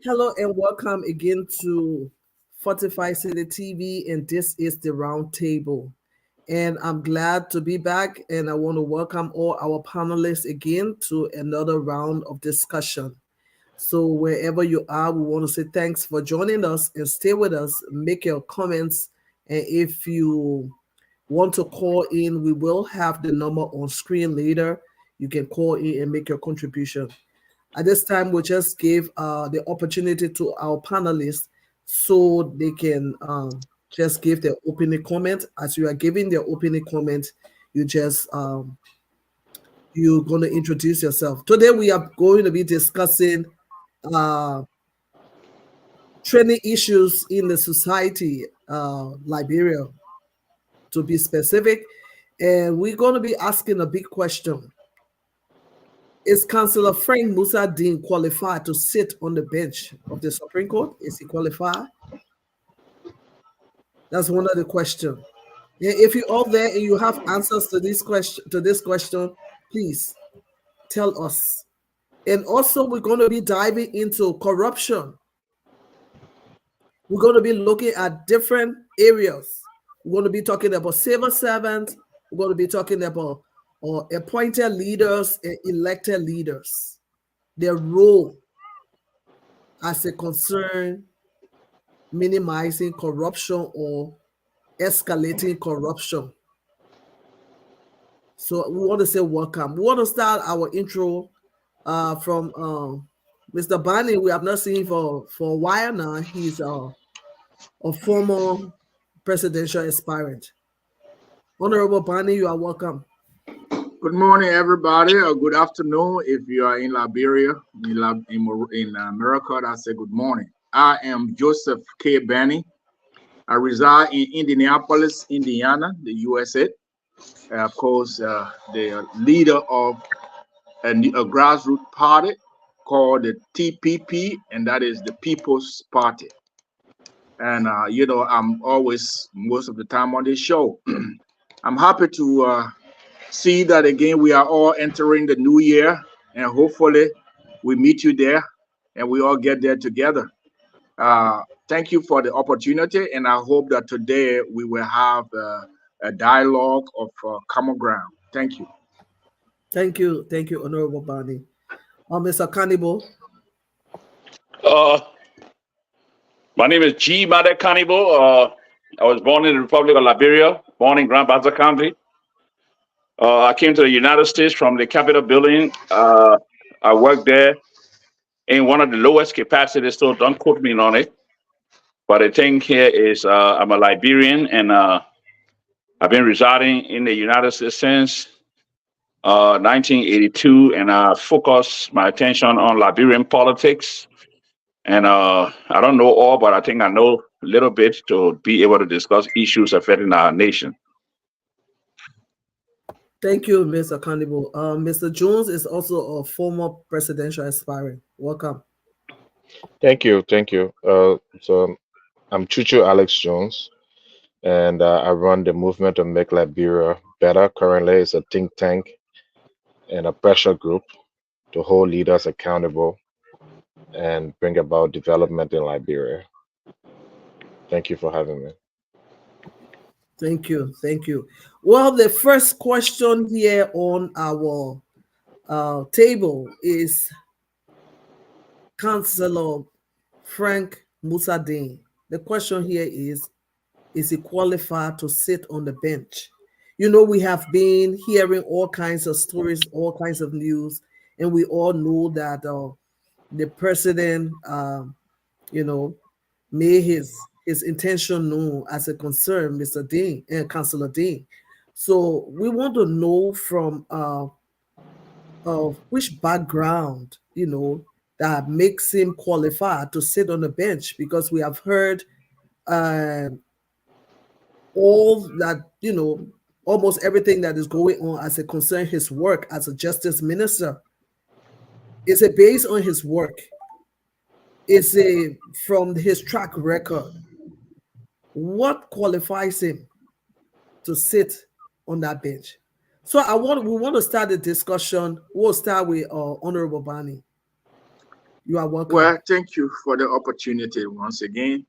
Hello and welcome again to Fortify City TV, and this is the Roundtable. And I'm glad to be back, and I want to welcome all our panelists again to another round of discussion. So wherever you are, we want to say thanks for joining us and stay with us. Make your comments, and if you want to call in, we will have the number on screen later. You can call in and make your contribution. At this time, we just give the opportunity to our panelists so they can just give their opening comment. As you are giving their opening comment, you just you're going to introduce yourself. Today, we are going to be discussing uh, training issues in the society, Liberia, to be specific, and we're going to be asking a big question. Is Councillor Frank Musa Dean qualified to sit on the bench of the Supreme Court? Is he qualified? That's one of the questions. If you're all there and you have answers to this question, please tell us. And also, we're going to be diving into corruption. We're going to be looking at different areas. We're going to be talking about civil servants. We're going to be talking about appointed leaders and elected leaders, their role as a concern minimizing corruption or escalating corruption. So we want to say welcome. We want to start our intro from Mr. Barney. We have not seen him for a while now. He's a former presidential aspirant. Honorable Barney, you are welcome. Good morning, everybody, or good afternoon. If you are in Liberia, in America, I say good morning. I am Joseph K. Benny. I reside in Indianapolis, Indiana, the USA. Of course, the leader of a grassroots party called the TPP, and that is the People's Party. And, I'm always, most of the time on this show. I'm happy to see that again, we are all entering the new year, and hopefully we meet you there and we all get there together. Thank you for the opportunity, and I hope that today we will have a dialogue of common ground. Thank you. Thank you, Honorable Barney. Mr. Cannibal. My name is G. Made Cannibal. I was born in the Republic of Liberia, born in Grand Bassa County. I came to the United States from the Capitol building. I worked there in one of the lowest capacities, so don't quote me on it. But the thing here is I'm a Liberian, and I've been residing in the United States since 1982, and I focus my attention on Liberian politics. And I don't know all, but I think I know a little bit to be able to discuss issues affecting our nation. Thank you, Mr. Cannibal. Mr. Jones is also a former presidential aspirant. Welcome. Thank you. So I'm Chuchu Alex Jones, and I run the movement to make Liberia better. Currently, it's a think tank and a pressure group to hold leaders accountable and bring about development in Liberia. Thank you for having me. Thank you. Well, the first question here on our table is Councillor Frank Musa Dean. The question here is he qualified to sit on the bench? You know, we have been hearing all kinds of stories, all kinds of news, and we all know that the president, made his intention known as a concern, Mr. Dean and Councillor Dean. So we want to know from which background, that makes him qualified to sit on the bench, because we have heard all that, almost everything that is going on as it concerns his work as a justice minister. Is it based on his work? Is it from his track record? What qualifies him to sit on that bench? So we want to start the discussion. We'll start with Honorable Barney. You are welcome. Well, thank you for the opportunity once again.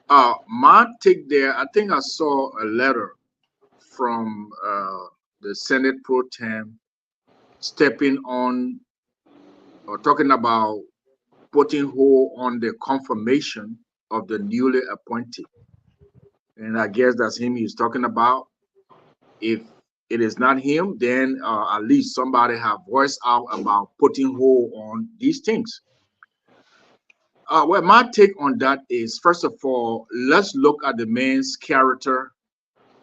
My take there, I think I saw a letter from the Senate Pro Tem stepping on or talking about putting hold on the confirmation of the newly appointed. And I guess that's him he's talking about. If it is not him, then at least somebody have voiced out about putting hold on these things. Well, my take on that is, first of all, let's look at the man's character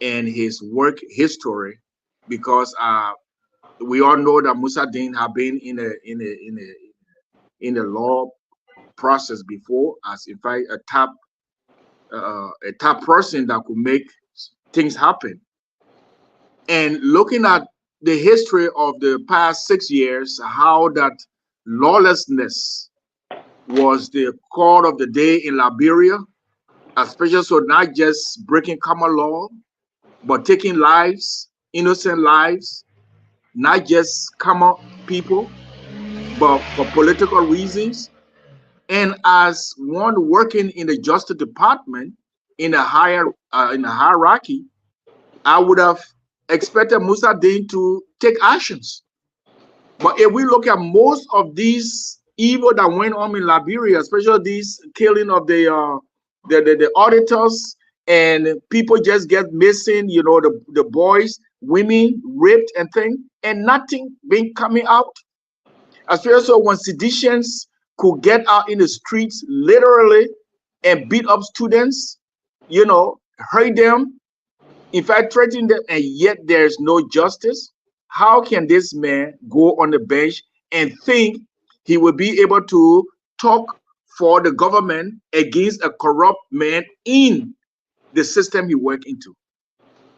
and his work history, because we all know that Musa Dean have been in the law process before, as in fact a top person that could make things happen. And looking at the history of the past 6 years, how that lawlessness was the call of the day in Liberia, especially so not just breaking common law, but taking lives, innocent lives, not just common people, but for political reasons. And as one working in the Justice Department in a hierarchy, I would have expected Musa Dean to take actions. But if we look at most of these evil that went on in Liberia, especially this killing of the auditors, and people just get missing, you know, the boys, women raped and things, and nothing being coming out. Especially when seditionists could get out in the streets literally and beat up students, you know, hurt them, in fact, threaten them, and yet there's no justice. How can this man go on the bench and think he will be able to talk for the government against a corrupt man in the system he worked into?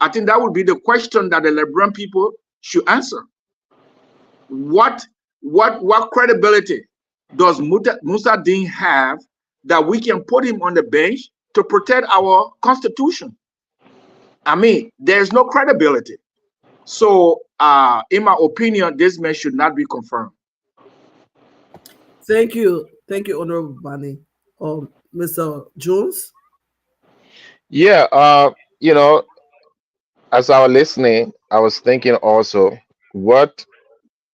I think that would be the question that the Liberian people should answer. What credibility does Musa Dean have that we can put him on the bench to protect our constitution? I mean, there's no credibility. So, in my opinion, this man should not be confirmed. Thank you, Honorable Bani. Mr. Jones. Yeah, you know, as I was listening, I was thinking also, what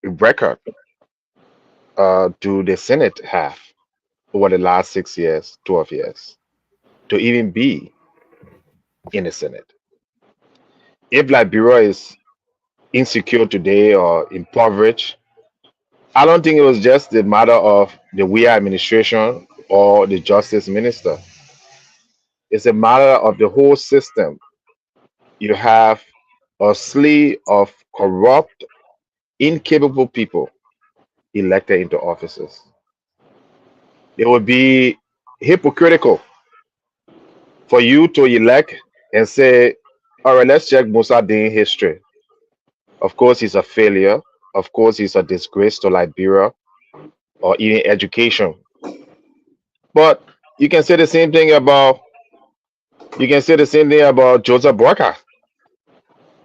record do the Senate have over the last 6 years, 12 years, to even be in the Senate? If Liberia is insecure today or impoverished, I don't think it was just a matter of the Weah administration or the justice minister. It's a matter of the whole system. You have a slew of corrupt, incapable people elected into offices. It would be hypocritical for you to elect and say, all right, let's check Musa Dean history. Of course, he's a failure. Of course, he's a disgrace to Liberia or even education. But you can say the same thing about Joseph Boyka.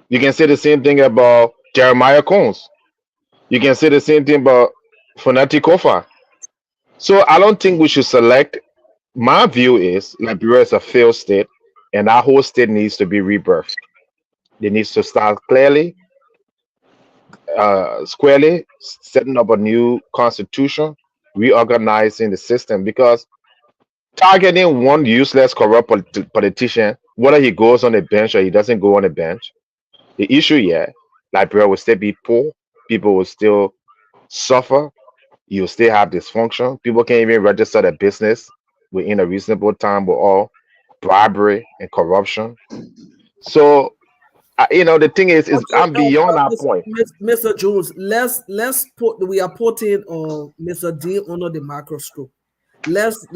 You can say the same thing about Jeremiah Combs. You can say the same thing about Fonati Kofa. So I don't think we should select. My view is Liberia is a failed state, and our whole state needs to be rebirthed. It needs to start clearly, squarely, setting up a new constitution, reorganizing the system, because targeting one useless, corrupt politician, whether he goes on the bench or he doesn't go on the bench, the issue here, Liberia will still be poor, people will still suffer, you'll still have dysfunction, people can't even register their business within a reasonable time with all bribery and corruption. So, the thing is I'm beyond that point. Mr. Jones, we are putting Mr. Dean under the microscope. Let's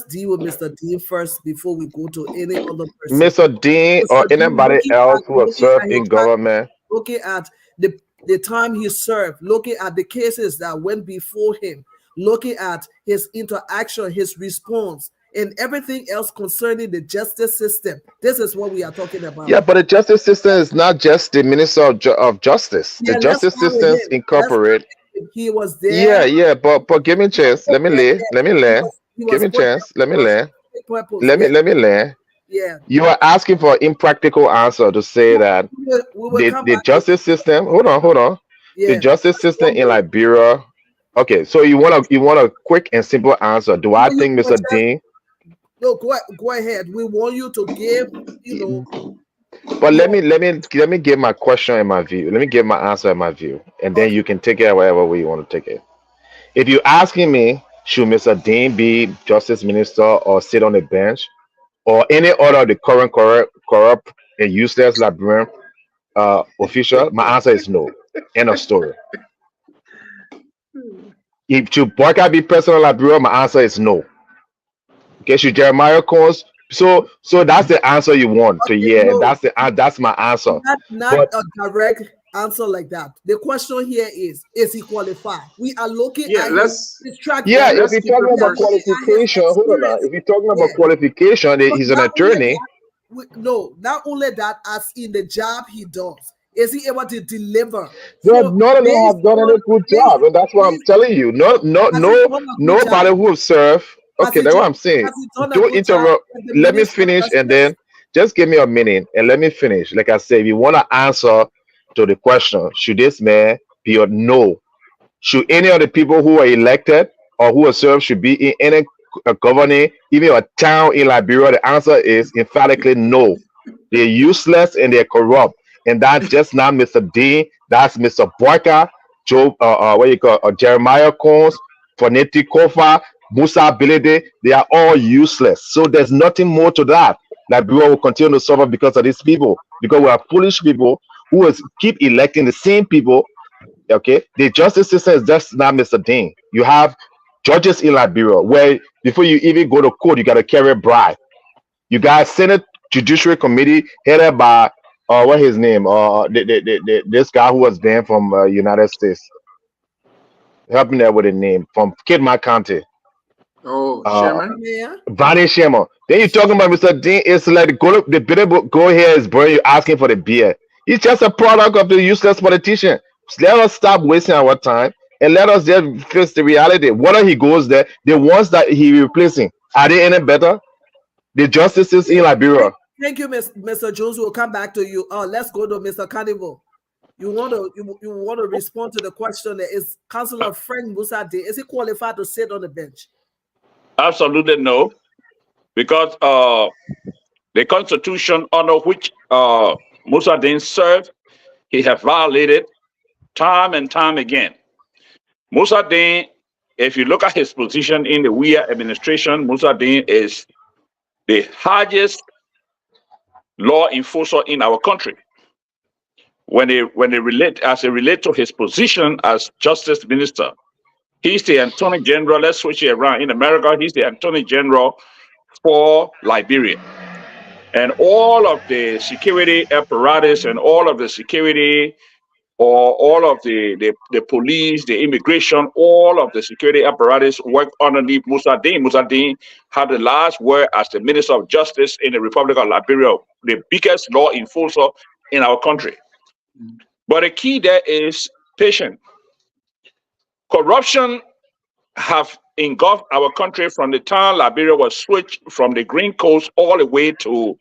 deal with Mr. Dean first before we go to any other person. Mr. Dean or anybody else who has served in government. Looking at the time he served, looking at the cases that went before him, looking at his interaction, his response, and everything else concerning the justice system. This is what we are talking about. Yeah, but the justice system is not just the Minister of Justice. The justice system incorporate he was there. but give me a chance. Let me lay. He Give was me a put chance. Let me for a lay. specific purpose. Yeah, Let me lay. yeah. You are asking for impractical answer to say that We will come the back to justice system. Hold on. The yeah. justice system in Liberia. Okay, so you want a quick and simple answer. Do I think Mr. Dean? No, go ahead. We want you to give, But your let me give my question and my view. Let me give my answer and my view, and then okay. you can take it wherever way you want to take it. If you're asking me, should Mr. Dean be justice minister or sit on the bench or any other of the current corrupt and useless Liberian official, my answer is no. End of story. If should Boyka be president of Liberia, my answer is no. Okay, should Jeremiah Combs? So that's the answer you want to Okay, hear, and no, that's my answer. not But a direct answer like that. The question here is he qualified? We are looking Yeah, at his track yeah, record. if let's you're keep talking it We are about first. looking at his qualification, hold on now. experience. If you're talking about Yeah. qualification, But he's an not only attorney. that, no, not only that, as in the job he does, is he able to deliver? But So none of them based have done any on good based job, and that's what I'm based telling you. has he done a good job? Nobody who have served. Has Okay, he that's done what I'm saying. has he done a Don't good job interrupt. as the Let me Minister of finish, and Justice? then just give me a minute and let me finish. Like I said, if you want to answer to the question, should this man be or no? Should any of the people who are elected or who are served should be in any governing, even a town in Liberia? The answer is emphatically no. They're useless and they're corrupt. And that's just not Mr. Dean. That's Mr. Boyka, Joe, what you call Jeremiah Combs, Foneti Kofa, Musa Bilede. They are all useless. So there's nothing more to that. Liberia will continue to suffer because of these people, because we are foolish people who will keep electing the same people. Okay, the justice system is just not Mr. Dean. You have judges in Liberia where before you even go to court, you got to carry a bribe. You got Senate Judiciary Committee headed by what his name? This guy who was banned from United States. Help me there with a name from Kidman County. Oh, Uh, Sherman. Yeah. Bonnie Sherman. Then you're talking about Mr. Dean. It's like the bitter go here is burning. You asking for the beer. He's just a product of the useless politician. Let us stop wasting our time and let us just face the reality. Whether he goes there, the ones that he replacing, are they any better? The justices in Liberia. Thank you, Mr. Jones. We'll come back to you. Let's go to Mr. Carnival. You want to respond to the question that is Councillor Frank Musa Dean, is he qualified to sit on the bench? Absolutely no, because the constitution under which Musa Dean served, he has violated time and time again. Musa Dean, if you look at his position in the WIA administration, Musa Dean is the highest law enforcer in our country. When they relate to his position as justice minister, he's the Attorney General. Let's switch it around. In America, he's the Attorney General for Liberia. And all of the security apparatus and all of the security or all of the police, the immigration, all of the security apparatus work underneath Musa Dean. Musa Dean had the last word as the Minister of Justice in the Republic of Liberia, the biggest law enforcer in our country. But the key there is patience. Corruption have engulfed our country from the time Liberia was switched from the Green Coast all the way to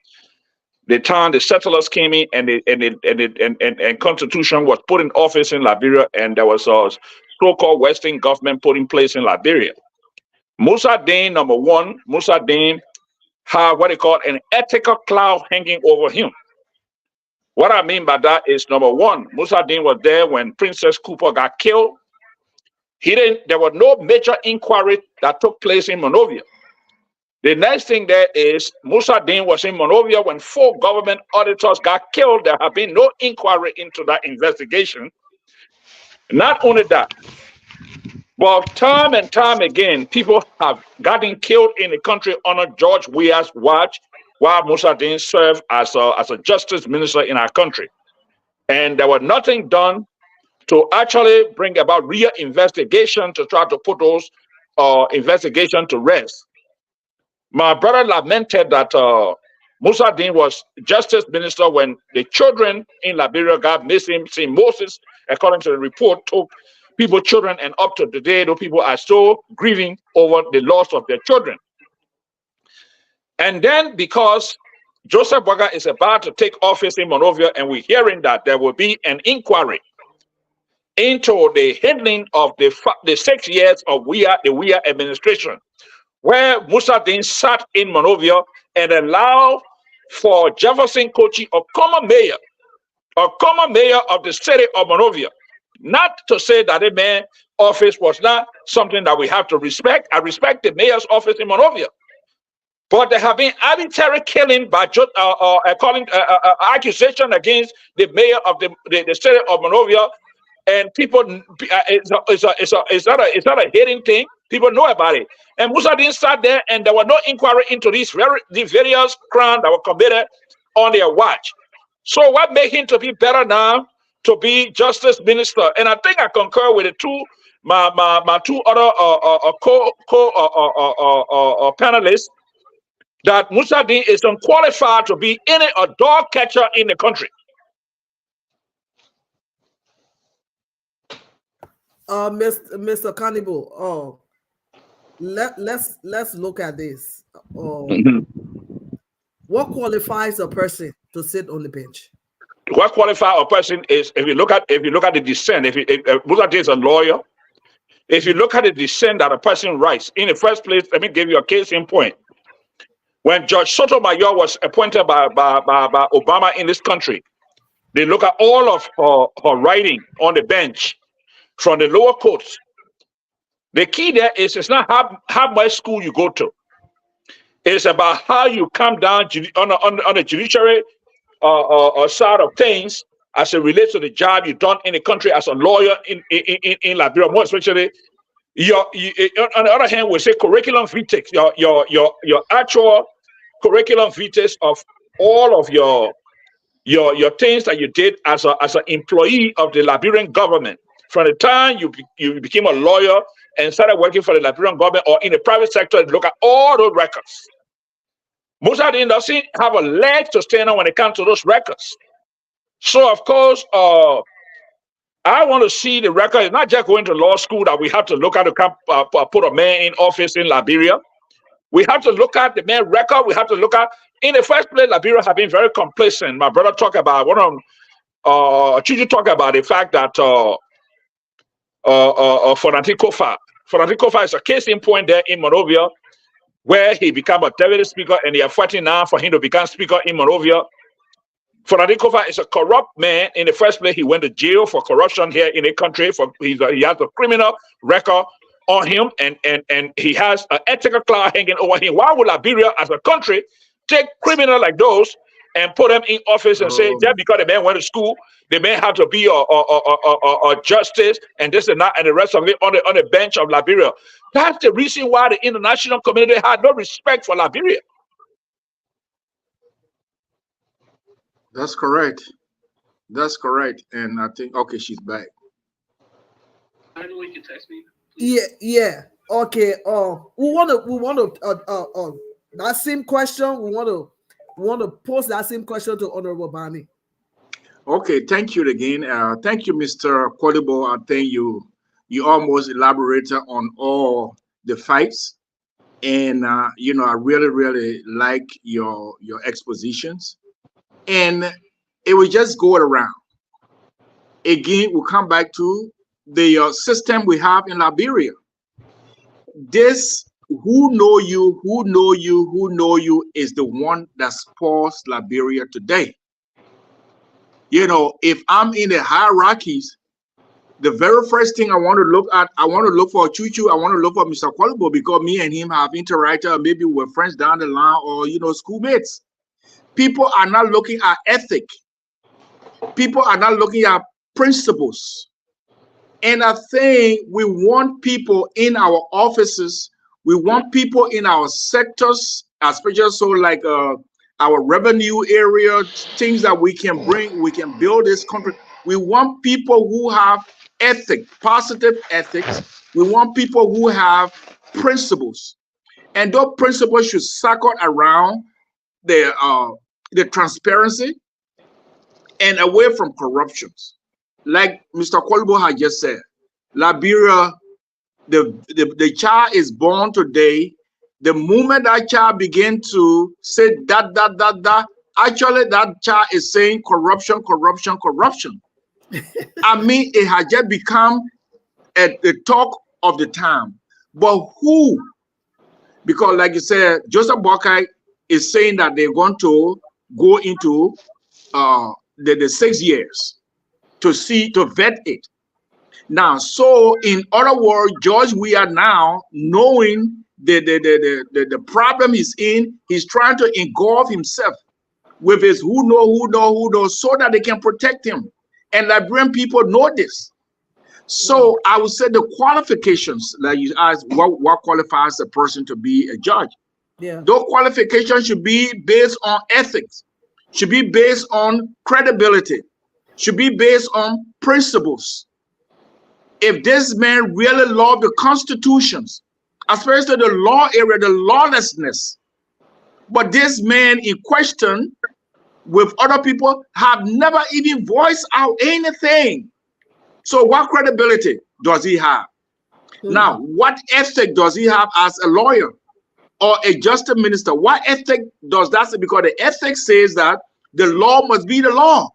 the time the settlers came in and constitution was put in office in Liberia, and there was a so-called Western government put in place in Liberia. Musa Dean, number one, Musa Dean had what they call an ethical cloud hanging over him. What I mean by that is, number one, Musa Dean was there when Princess Cooper got killed. There was no major inquiry that took place in Monrovia. The next thing there is Musa Dean was in Monrovia when 4 government auditors got killed. There have been no inquiry into that investigation. Not only that, but time and time again, people have gotten killed in the country under George Weah's watch while Musa Dean served as a justice minister in our country. And there was nothing done to actually bring about real investigation to try to put those investigations to rest. My brother lamented that Musa Dean was justice minister when the children in Liberia got missing. See, Moses, according to the report, took people's children, and up to today, those people are still grieving over the loss of their children. And then because Joseph Boaga is about to take office in Monrovia, and we're hearing that there will be an inquiry into the handling of the 6 years of the WIA administration, where Musa Dean sat in Monrovia and allowed for Jefferson Kochi, a common mayor of the city of Monrovia. Not to say that the mayor's office was not something that we have to respect. I respect the mayor's office in Monrovia. But there have been arbitrary killing by accusation against the mayor of the city of Monrovia, and people, it's not a hidden thing. People know about it. And Musa Dean sat there, and there was no inquiry into the various crimes that were committed on their watch. So what made him to be better now to be justice minister? And I think I concur with the my two other panelists, that Musa Dean is unqualified to be any dog catcher in the country. Mr. Cannibal, let's look at this. What qualifies a person to sit on the bench? What qualifies a person is, if you look at the dissent. If Musa Dean is a lawyer, if you look at the dissent that a person writes, in the first place, let me give you a case in point. When Judge Sotomayor was appointed by Obama in this country, they look at all of her writing on the bench from the lower courts. The key there is, it's not how much school you go to. It's about how you come down on the judiciary side of things as it relates to the job you've done in the country as a lawyer in Liberia, more especially. On the other hand, we say curriculum vitae, your actual curriculum vitae of all of your things that you did as an employee of the Liberian government. From the time you became a lawyer and started working for the Liberian government or in the private sector, look at all those records. Musa Dean doesn't have a leg to stand on when it comes to those records. So, of course, I want to see the record. It's not just going to law school that we have to look at to put a man in office in Liberia. We have to look at the man's record. We have to look at, in the first place, Liberia have been very complacent. My brother talked about, Chichi talked about the fact that Fonati Kofa is a case in point there in Monrovia, where he became a deputy speaker, and they are fighting now for him to become speaker in Monrovia. Fonati Kofa is a corrupt man. In the first place, he went to jail for corruption here in the country. He has a criminal record on him, and he has an ethical cloud hanging over him. Why would Liberia as a country take criminals like those and put them in office and say, just because the man went to school, the man have to be a justice and this and that and the rest of it on the bench of Liberia? That's the reason why the international community had no respect for Liberia. That's correct. That's correct. And I think, okay, she's back. You can text me. Yeah. Okay. We want to that same question. We want to pose that same question to Honorable Bani. Okay, thank you again. Thank you, Mr. Qualibo. I think you almost elaborated on all the fights, and I really like your expositions. And it will just go around. Again, we'll come back to the system we have in Liberia. This who know you is the one that spoils Liberia today. If I'm in the hierarchies, the very first thing I want to look at, I want to look for Chuchu, I want to look for Mr. Qualibo, because me and him have interacted, maybe we're friends down the line, or schoolmates. People are not looking at ethic. People are not looking at principles. And I think we want people in our offices, we want people in our sectors, especially so like our revenue area, things that we can bring, we can build this country. We want people who have ethics, positive ethics. We want people who have principles. And those principles should circle around the transparency and away from corruptions. Like Mr. Qualibo had just said, Liberia, the child is born today. The moment that child begin to say that, actually that child is saying corruption, corruption, corruption. I mean, it has just become the talk of the time. But who? Because like you said, Joseph Boakai is saying that they're going to go into the 6 years to vet it. Now, so in other words, George, we are now knowing the problem he's in. He's trying to engulf himself with his who know, so that they can protect him. And Liberian people know this. So I would say the qualifications, like you asked, what qualifies a person to be a judge? Yeah. Those qualifications should be based on ethics, should be based on credibility, should be based on principles. If this man really loved the constitutions, especially the law area, the lawlessness, but this man in question with other people have never even voiced out anything. So what credibility does he have? Now, what ethic does he have as a lawyer or a justice minister? What ethic does that say? Because the ethics says that the law must be the law.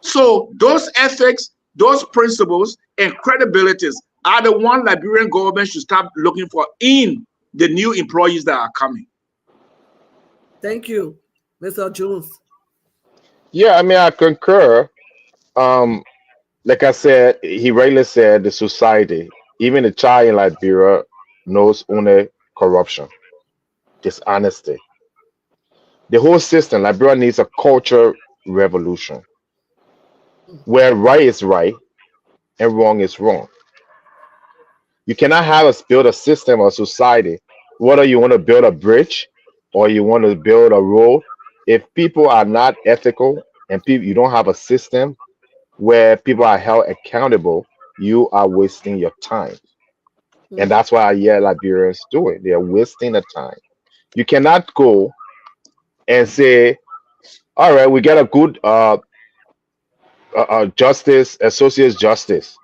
So those ethics, those principles and credibilities are the one Liberian government should start looking for in the new employees that are coming. Thank you, Mr. Jones. Yeah, I mean, I concur. Like I said, he rightly said, the society, even the child in Liberia, knows only corruption, dishonesty. The whole system, Liberia needs a culture revolution where right is right and wrong is wrong. You cannot have us build a system or society, whether you want to build a bridge or you want to build a road. If people are not ethical and people, you don't have a system where people are held accountable, you are wasting your time. And that's why I hear Liberians do it. They are wasting the time. You cannot go and say, all right, we get a good justice, associate justice,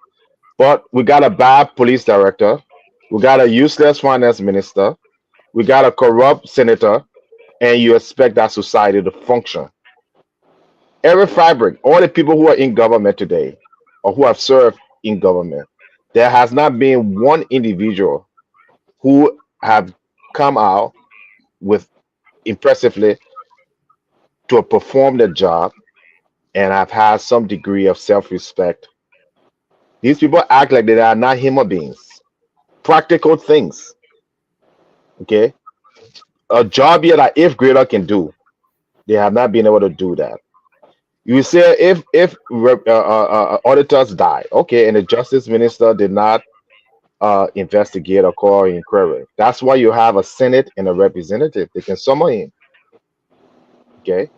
but we got a bad police director, we got a useless finance minister, we got a corrupt senator, and you expect that society to function. Every fabric, all the people who are in government today or who have served in government, there has not been one individual who have come out with impressively to perform the job and have had some degree of self-respect. These people act like they are not human beings. Practical things. Okay? A job here that eighth grader can do, they have not been able to do that. You say if auditors die, okay, and the justice minister did not investigate or call inquiry. That's why you have a senate and a representative. They can summon him. Okay.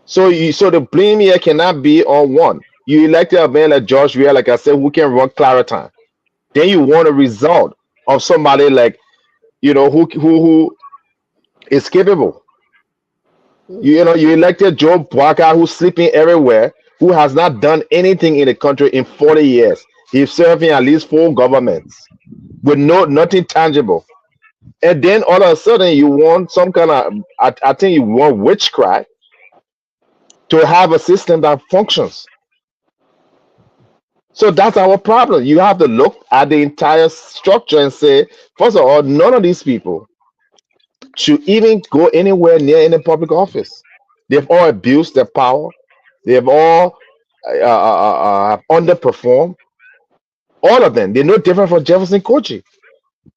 So the blame here cannot be on one. You elected a man like George Weah, like I said, who can run Cllr. Then you want a result of somebody like, who is capable. You elected Joe Boakai, who's sleeping everywhere, who has not done anything in the country in 40 years. He's serving at least 4 governments with nothing tangible. And then all of a sudden you want some kind of, I think you want witchcraft to have a system that functions. So that's our problem. You have to look at the entire structure and say, first of all, none of these people should even go anywhere near any public office. They've all abused their power. They've all underperformed. All of them. They're no different from Jefferson Kochi.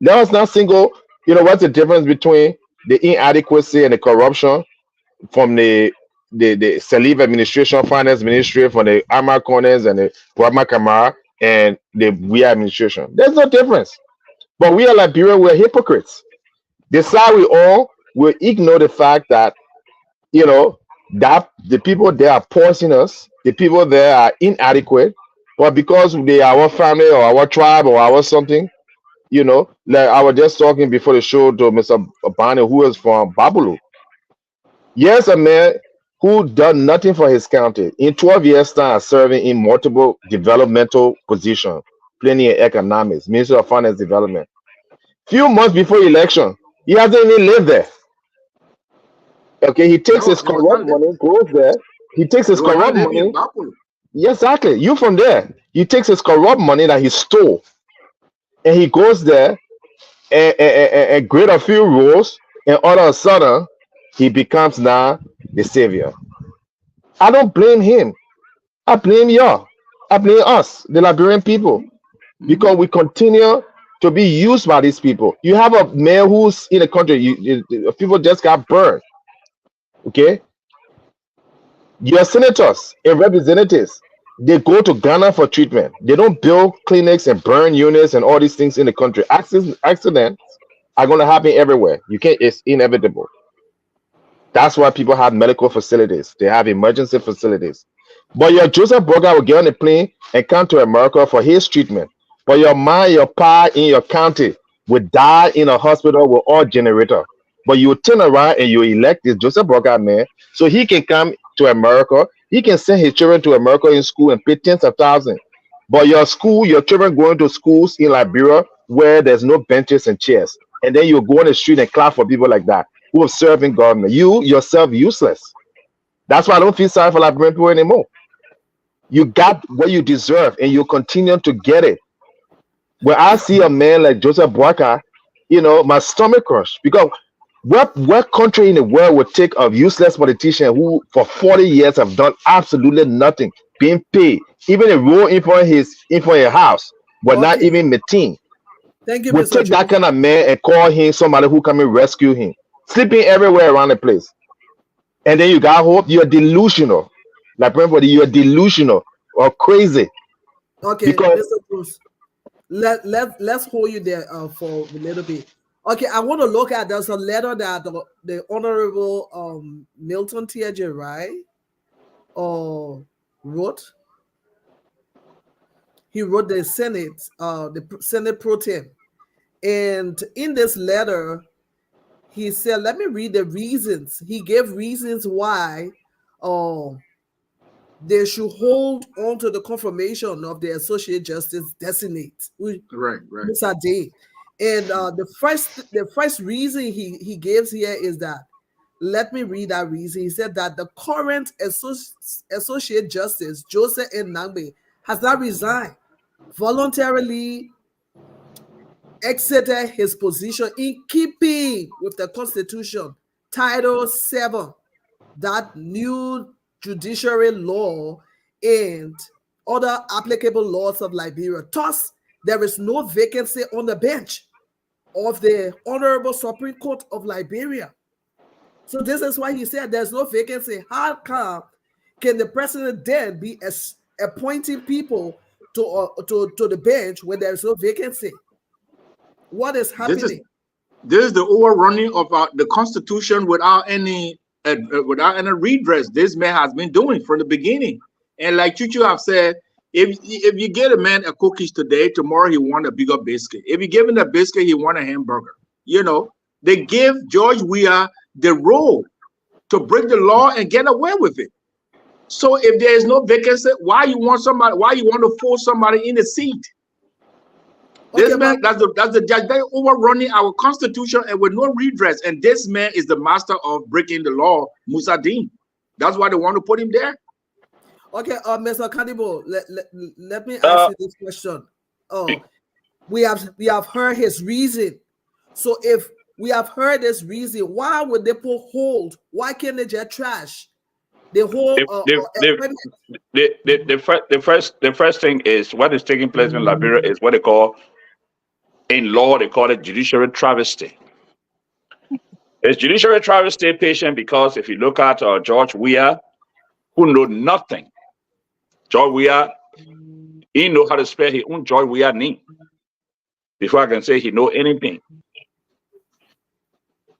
Let us not single, what's the difference between the inadequacy and the corruption from the Cllr administration, finance ministry, from the Amar Corners and the Brahma Kamara and the Weah administration. There's no difference. But we are Liberian, we're hypocrites. Decide we all will ignore the fact that that the people there are poisoning us, the people there are inadequate, but because they are our family or our tribe or our something, like I was just talking before the show to Mr. Bani, who is from Babulu. Yes, a man who done nothing for his county. In 12 years' time, serving in multiple developmental positions, plenty in economics, Minister of Finance Development. Few months before election, he hasn't even lived there. Okay, he takes No, his corrupt money, goes there. He takes his he was not corrupt living in money. Baku. Yes, exactly. You from there. He takes his corrupt money that he stole, and he goes there and create a few rules, and all of a sudden, he becomes now the savior. I don't blame him. I blame y'all. I blame us, the Liberian people, because we continue to be used by these people. You have a man who's in the country, people just got burned. Okay, your senators and representatives, they go to Ghana for treatment. They don't build clinics and burn units and all these things in the country. Accidents are going to happen everywhere. You can't. It's inevitable. That's why people have medical facilities. They have emergency facilities. But your Joseph Boga will get on a plane and come to America for his treatment. But your man, your pa in your county will die in a hospital with all generator. But you turn around and you elect this Joseph Boga man so he can come to America. He can send his children to America in school and pay tens of thousands. But your school, your children going to schools in Liberia where there's no benches and chairs. And then you go on the street and clap for people like that who are serving government. You yourself useless. That's why I don't feel sorry for Liberian people anymore. You got what you deserve and you continue to get it. When I see a man like Joseph Boakai, my stomach crush, because what country in the world would take a useless politician who for 40 years have done absolutely nothing, being paid, even a role in for his house, but not Okay. even maintain. Thank you, Would Mr. take that Jones. kind of man and call him somebody who come and rescue him, sleeping everywhere around the place. And then you got hope. You're delusional. Like everybody, you're delusional or crazy. Okay, Because Mr. Bruce, let's hold you there for a little bit. Okay, I want to look at, there's a letter that the Honorable Milton Tiaje, right? Wrote. He wrote the Senate Pro Tem. And in this letter, he said, let me read the reasons. He gave reasons why they should hold on to the confirmation of the Associate Justice designate, Right. Musa Dean. And the first reason he gives here is that, let me read that reason. He said that the current Associate Justice, Joseph N. Nangbe, has not resigned, voluntarily exited his position in keeping with the Constitution, Title 7, that new judiciary law and other applicable laws of Liberia. Thus, there is no vacancy on the bench of the Honorable Supreme Court of Liberia. So this is why he said there's no vacancy. How come can the president then be appointing people to the bench when there's no vacancy? What is happening? This is the overrunning of the Constitution without any redress. This man has been doing from the beginning. And like Chuchu have said, if you get a man a cookies today, tomorrow he want a bigger biscuit. If you give him a biscuit, he want a hamburger. They give George Weah the role to break the law and get away with it. So if there is no vacancy, why you want to force somebody in the seat? This man, that's the judge. They overrunning our constitution and with no redress. And this man is the master of breaking the law, Musa Dean. That's why they want to put him there. Okay, Mr. Kadibo, let me ask you this question. We have heard his reason. So if we have heard this reason, why would they put hold? Why can't they just trash the whole? The first thing is what is taking place in Liberia is what they call, in law, they call it judiciary travesty. It's judiciary travesty, patient, because if you look at George Weah, who know nothing, George Weah, he know how to spell his own George Weah name before I can say he know anything.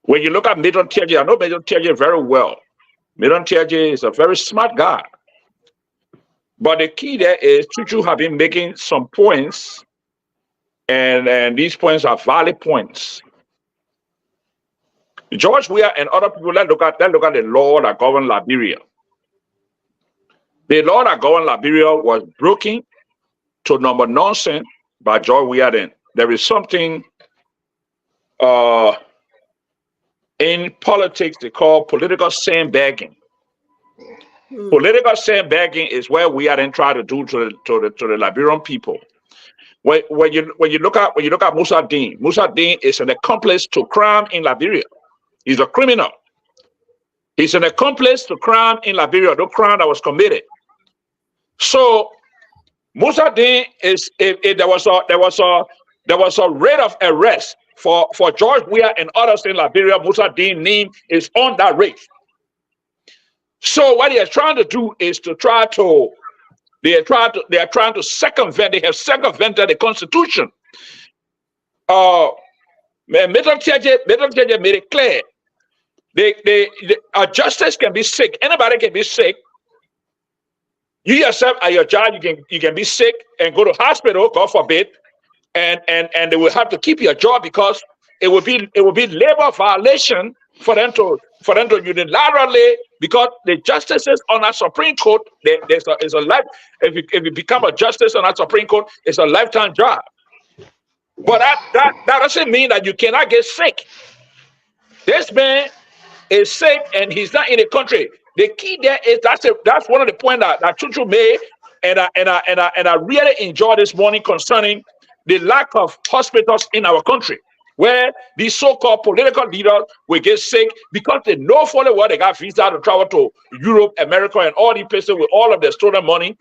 When you look at Milton Tiaje, I know Milton Tiaje very well. Milton Tiaje is a very smart guy. But the key there is Chuchu have been making some points, and these points are valid points. George Weah and other people, let's look at the law that governs Liberia. The law that governed Liberia was broken to number nonsense by George Weah then. There is something in politics they call political sandbagging. Political sandbagging is where we are then trying to do to the Liberian people. When you look at Musa Dean is an accomplice to crime in Liberia. He's a criminal. He's an accomplice to crime in Liberia, no crime that was committed. So Musa Dean is there was a rate of arrest for George Weah and others in Liberia. Musa Dean name is on that rate. So what they are trying to do is they are trying to circumvent. They have circumvented the Constitution. Middle Judge made it clear. A justice can be sick. Anybody can be sick. You yourself at your job, you can be sick and go to hospital, God forbid, and they will have to keep your job because it will be labor violation for them to unilaterally, because the justices on our Supreme Court, there's a life. If you become a justice on our Supreme Court, it's a lifetime job. But that doesn't mean that you cannot get sick. This man is sick and he's not in the country. The key there is that's one of the points that Chuchu made, and I really enjoyed this morning concerning the lack of hospitals in our country, where these so-called political leaders will get sick because they know fully well they got visa to travel to Europe, America, and all these places with all of their stolen money.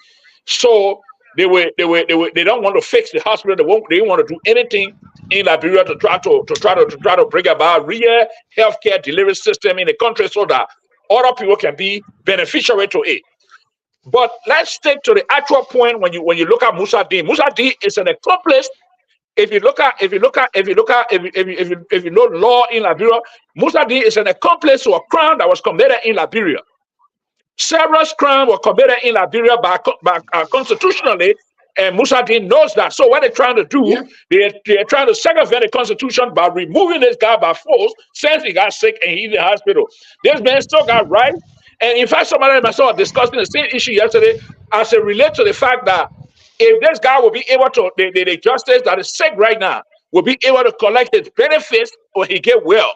So they don't want to fix the hospital. They don't want to do anything in Liberia to try to bring about real healthcare delivery system in the country so that other people can be beneficiary to it. But let's stick to the actual point. When you look at Musa Dean is an accomplice. If you know law in Liberia, Musa Dean is an accomplice to a crime that was committed in Liberia. Several crimes were committed in Liberia by constitutionally, and Musa Dean knows that. So what they're trying to do, they're trying to circumvent the Constitution by removing this guy by force since he got sick and he's in the hospital. This man still got rights. And in fact, somebody and myself discussing the same issue yesterday as it relates to the fact that if this guy will be able to, the justice that is sick right now, will be able to collect his benefits when he get well.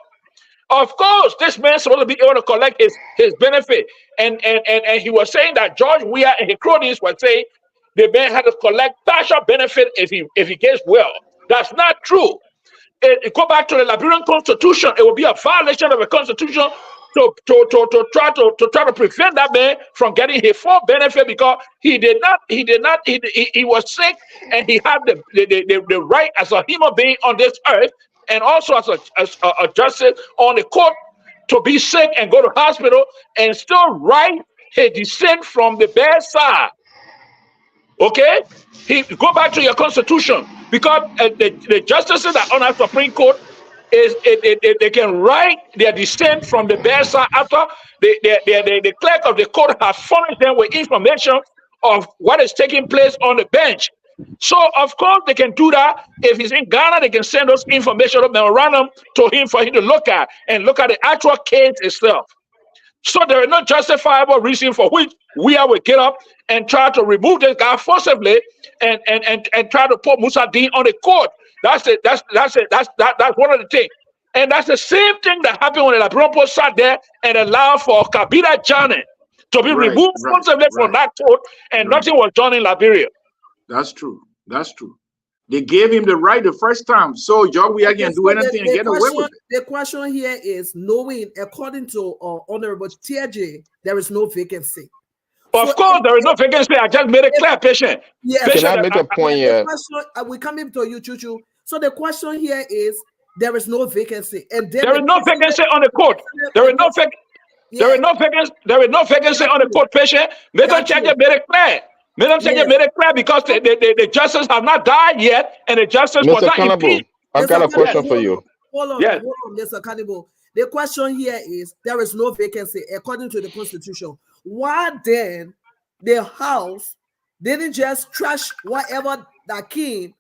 Of course, this man's supposed to be able to collect his benefit. And he was saying that George Weah and his cronies were saying the man had to collect partial benefit if he gets well. That's not true. Go back to the Liberian Constitution. It will be a violation of the Constitution to try to prevent that man from getting his full benefit because he was sick and he had the right as a human being on this earth and also as a justice on the court to be sick and go to hospital and still write his descent from the bad side. Okay? Go back to your Constitution because the justices that on our Supreme Court they can write their descent from the bad side after the clerk of the court has furnished them with information of what is taking place on the bench. So, of course, they can do that. If he's in Ghana, they can send us information or memorandum to him for him to look at and look at the actual case itself. So there is no justifiable reason for which we will get up and try to remove this guy forcibly and try to put Musa Dean on the court. That's one of the things. And that's the same thing that happened when the Liberian Post sat there and allowed for Kabila Janet to be removed forcibly from that court, and nothing was done in Liberia. That's true. That's true. They gave him the right the first time, so George Weah can do anything and get away with it. The question here is knowing, according to Honorable TJ, there is no vacancy. Of course, there is no vacancy. I just made it clear, patient. Yes. Can I make a point here? We come into you, Chuchu. So the question here is there is no vacancy, and then there is no vacancy on the court. There is no vacancy. There is no vacancy. There is no vacancy on the court, patient. Mr. Changer made it clear. Made it clear because the justice have not died yet, and the justice was not impeached. I've got a question for you. Hold on, Mr. Cannibal. The question here is there is no vacancy according to the Constitution. Why then the House didn't just trash whatever that came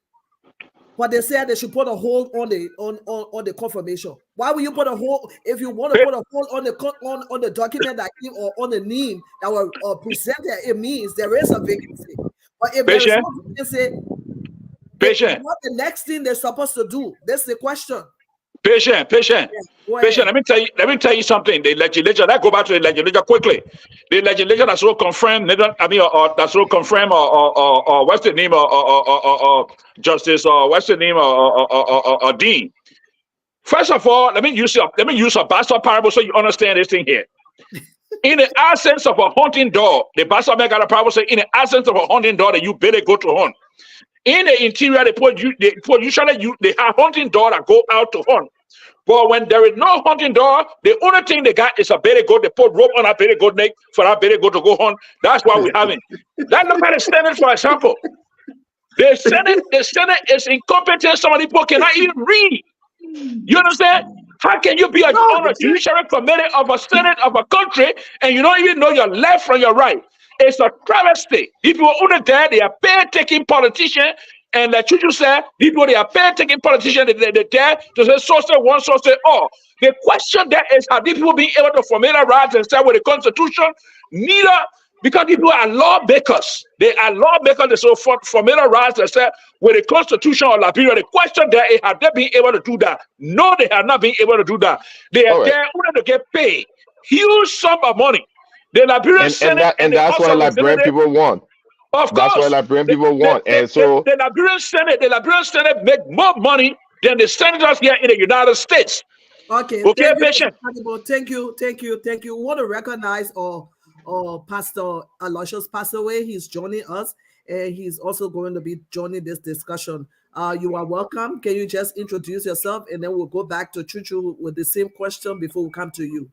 But they said they should put a hold on the confirmation. Why would you put a hold if you want to put a hold on the document that came or on the name that were presented? It means there is a vacancy. But if there is no vacancy, what the next thing they're supposed to do? That's the question. Patient. Let me tell you something. The legislature, let's go back to the legislature quickly. The legislature that's so confirmed, that's so confirmed, or what's the name, or Justice, or what's the name, or Dean. First of all, let me use a bastard parable so you understand this thing here. In the absence of a hunting dog, the bastard man got a parable say, in the absence of a hunting dog, that you better go to hunt. In the interior, they have hunting dog that go out to hunt. But when there is no hunting dog, the only thing they got is a baby goat. They put rope on a baby goat neck for that baby goat to go hunt. That's why we have it. That look at the Senate, for example. The Senate is incompetent. Some of the people cannot even read. You understand? How can you be on a judiciary committee of a Senate of a country and you don't even know your left from your right? It's a travesty. If you are under there, they are paid-taking politicians. And like Chuchu said, people, they are paid-taking politicians. They're there to say, so say one, so say all. The question there is, have these people been able to familiarize themselves with the Constitution? Neither, because people are lawmakers. They are lawmakers. They so familiarize themselves with the Constitution of Liberia. The question there is, have they been able to do that? No, they have not been able to do that. They are there only to get paid huge sum of money. The Liberian Senate and that's what Liberian people want. Of course, that's what Liberian people want. And so the Liberian Senate make more money than the senators here in the United States. Okay, patient. Thank you. We want to recognize Pastor Aloysius passed away. He's joining us, and he's also going to be joining this discussion. You are welcome. Can you just introduce yourself, and then we'll go back to Chuchu with the same question before we come to you.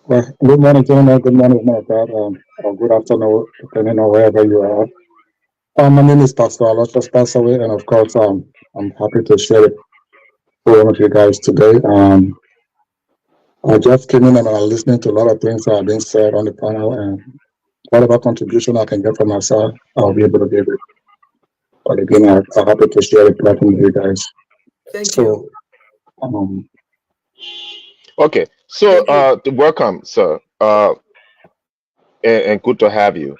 Well, good morning, gentlemen. Good morning, my God. Or good afternoon, depending on wherever you are. My name is Pastor Aloysius passed away, and of course, I'm happy to share it with you guys today. I just came in and I'm listening to a lot of things that have been said on the panel, and whatever contribution I can get from myself, I'll be able to give it. But again, I'm happy to share the platform with you guys. Thank you. Okay, so welcome, sir, and good to have you.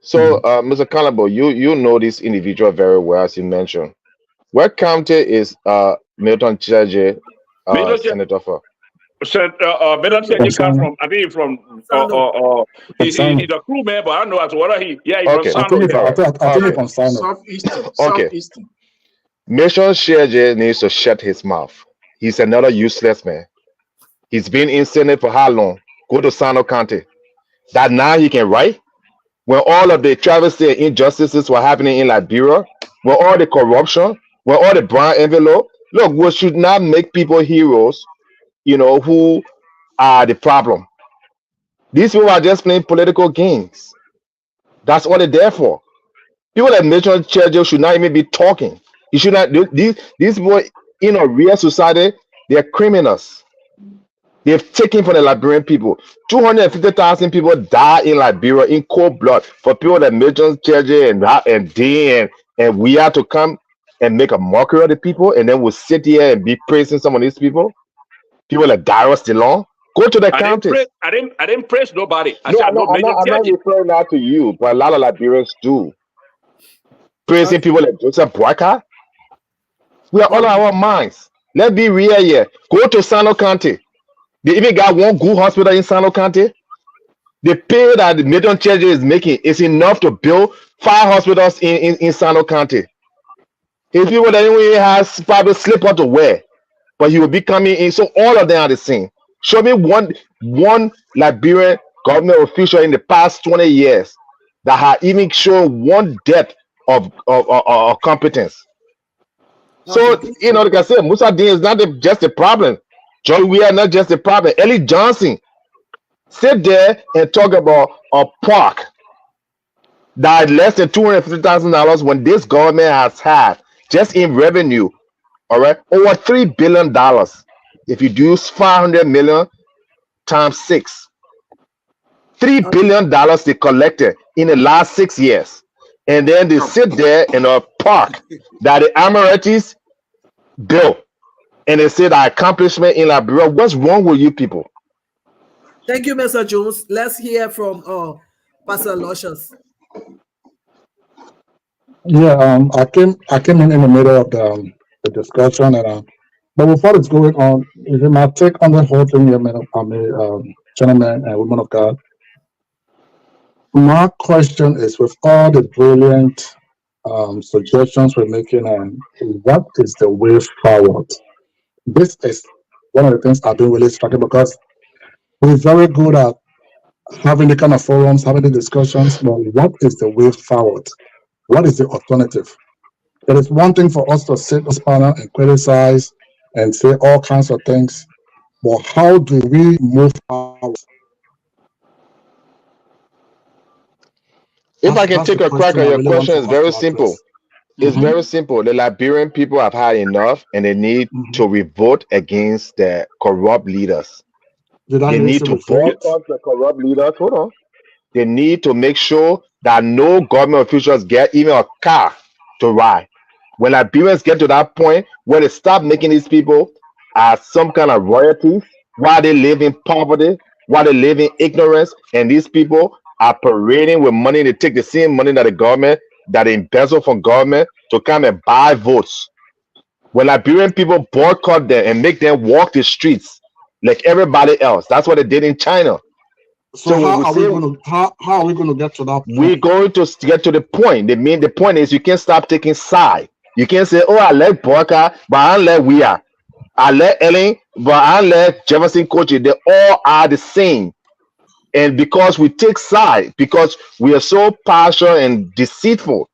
So, Mr. Callabo, you know this individual very well, as you mentioned. What county is Milton Cheje senator for? Milton Cheje comes from, I think from, he's a crew member, I don't know as whether he's okay. from Southeastern. Okay. Milton Cheje needs to shut his mouth. He's another useless man. He's been in Senate for how long? Go to Sano County. That now he can write? When all of the travesty and injustices were happening in Liberia, when all the corruption, when all the brown envelope, look, we should not make people heroes, who are the problem. These people are just playing political games. That's what they're there for. People like Milton Cheje should not even be talking. You should not. These people in a real society, they're criminals. They've taken from the Liberian people. 250,000 people died in Liberia in cold blood for people like Milton Cheje and Dean and we are to come and make a mockery of the people, and then we'll sit here and be praising some of these people. People like Darius DeLong. Go to the counties. I didn't praise nobody. I'm not referring that to you, but a lot of Liberians do. Praising people like Joseph Boyka. We are all on our minds. Let's be real here. Go to Sano County. They even got one good hospital in Sano County. The pay that the Milton Cheje is making is enough to build 5 hospitals in Sano County. If people that anyway has probably slipper to wear, but he will be coming in. So all of them are the same. Show me one Liberian government official in the past 20 years that had even shown one depth of competence. So, like I said, Musa Dean is not just the problem. Joy, we are not just the problem. Ellie Johnson sit there and talk about a park that less than $250,000 when this government has had just in revenue, all right, over $3 billion. If you do 500 million times 6, $3 billion they collected in the last 6 years. and then they sit there in a park that the Emiratis built, and they say the accomplishment in Liberia. What's wrong with you people? Thank you, Mr. Jones. Let's hear from Pastor Aloysius. Yeah, I came in the middle of the discussion, and but before it's going on, is it my take on the whole thing, gentlemen and women of God? My question is, with all the brilliant suggestions we're making, and what is the way forward? This is one of the things I've been really struggling, because we're very good at having the kind of forums, having the discussions, but what is the way forward? What is the alternative? It is one thing for us to sit this panel and criticize and say all kinds of things, but how do we move forward? If I can take a crack at your question, it's very simple. It's very simple. The Liberian people have had enough, and they need to revolt against the corrupt leaders. They need to boycott the corrupt leaders. Hold on. They need to make sure that no government officials get even a car to ride. When Liberians get to that point where they stop making these people as some kind of royalties, while they live in poverty, while they live in ignorance, and these people are parading with money. They take the same money that the government, that they embezzle from government to come and buy votes. When Liberian people boycott them and make them walk the streets like everybody else, that's what they did in China. So how are we going to get to that point? We're going to get to the point. The point is, you can't stop taking side. You can't say, oh, I like Boyka, but I don't like Weah. I like Ellen, but I don't like Jefferson Kochi. They all are the same. And because we take side, because we are so partial and deceitful,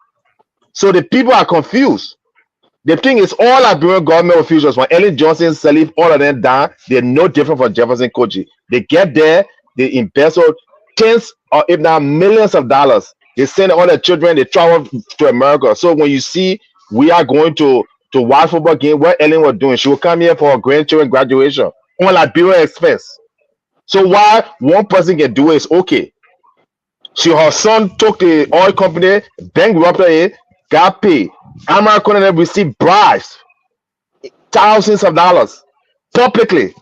so the people are confused. The thing is, all Liberian government officials, when Ellen Johnson, Salif, all of them down, they're no different from Jefferson Kochi. They get there, they embezzle tens or if not millions of dollars. They send all their children, they travel to America. So when you see we are going to watch football game, what Ellen was doing, she will come here for her grandchildren graduation on Liberian expense. So why one person can do it is okay. Her son took the oil company, bankrupted it, got paid. American received bribes, thousands of dollars publicly.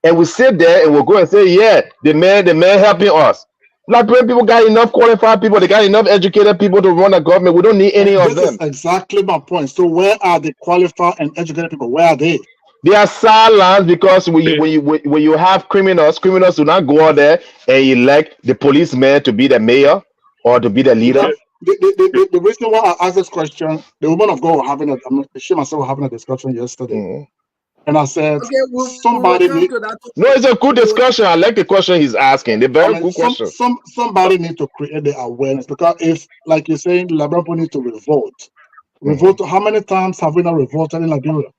And we sit there and we'll go and say, yeah, the man helping us. Liberian people got enough qualified people, they got enough educated people to run the government. We don't need any of them. This is exactly my point. So where are the qualified and educated people? Where are they? They are silenced because when you have criminals do not go out there and elect the policeman to be the mayor or to be the leader. The reason why I asked this question, the woman of God were having she myself were having a discussion yesterday. And I said, somebody need, no, it's a good discussion. I like the question he's asking. The very good question. Somebody need to create the awareness, because if, like you're saying, Liberian people need to revolt. Revolt. How many times have we not revolted in Liberia?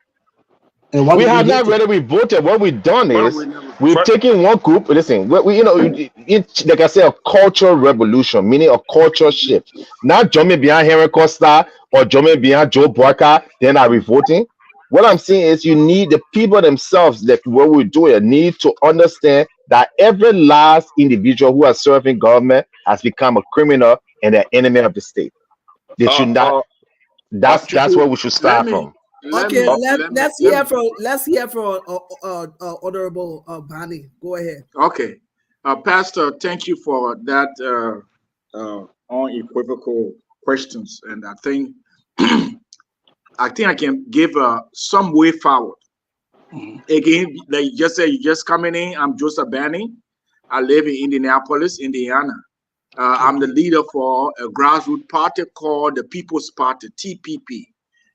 And we have not really revolted. What we've done is we've taken one group. Listen, we like I said, a cultural revolution, meaning a cultural shift. Not jumping behind Henry Costa or jumping behind Joe Boyka, they're not revolting. What I'm saying is you need the people themselves, that what we're doing, need to understand that every last individual who has served in government has become a criminal and an enemy of the state. They should not. That's where we should start from. Okay, let's hear from Honorable Bani. Go ahead. Okay, Pastor, thank you for that unequivocal questions, and I think I can give some way forward. Again, like you just said, you just coming in. I'm Joseph Bani. I live in Indianapolis, Indiana. I'm the leader for a grassroots party called the People's Party, TPP.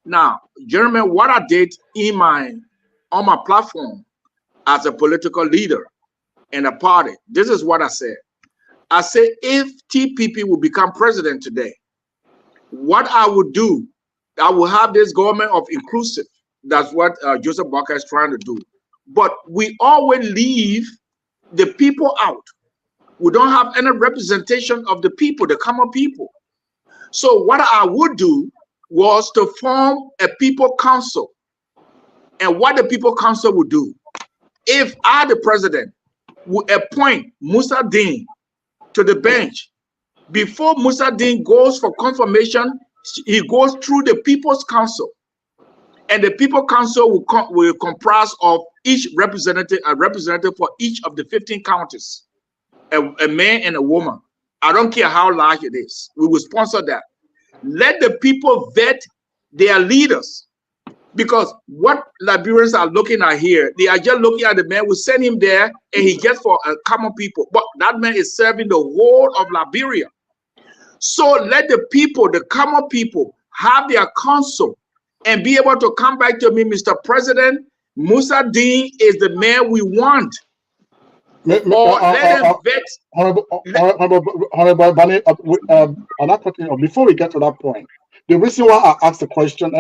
Now, gentlemen, what I did on my platform as a political leader in a party, this is what I said. I said, if TPP will become president today, what I would do, I will have this government of inclusive. That's what Joseph Boyka is trying to do. But we always leave the people out. We don't have any representation of the people, the common people. So what I would do was to form a people council. And what the people council would do, if I, the president, would appoint Musa Dean to the bench Before Musa Dean goes for confirmation, he goes through the People's Council. And the People Council will comprise of each representative, a representative for each of the 15 counties, a man and a woman. I don't care how large it is. We will sponsor that. Let the people vet their leaders, because what Liberians are looking at here, they are just looking at the man. We send him there, and he gets for common people. But that man is serving the whole of Liberia. So let the people, the common people, have their counsel and be able to come back to me, Mr. President. Musa Dean is the man we want. Or let him vet. Honorable Bani, before we get to that point, the reason why I asked the question,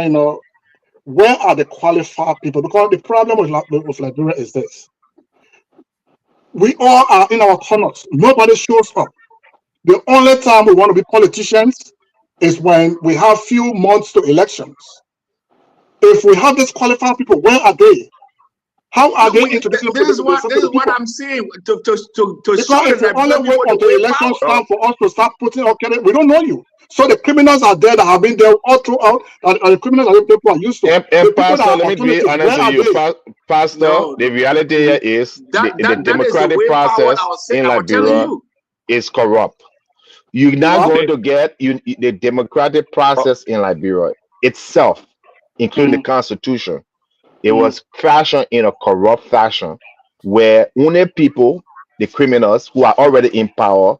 where are the qualified people? Because the problem with Liberia is this: we all are in our corners. Nobody shows up. The only time we want to be politicians is when we have few months to elections. If we have these qualified people, where are they? How are they introducing this is what I'm saying to because show if you that only wait until elections time for us to start putting we don't know you. So the criminals are there that have been there all throughout, and the criminals are the people are used to. And Pastor, let me be honest with you, Pastor. No, the reality here is the democratic process in Liberia is corrupt. You're not going to get the democratic process in Liberia itself, including the Constitution. It was fashioned in a corrupt fashion where only people, the criminals who are already in power,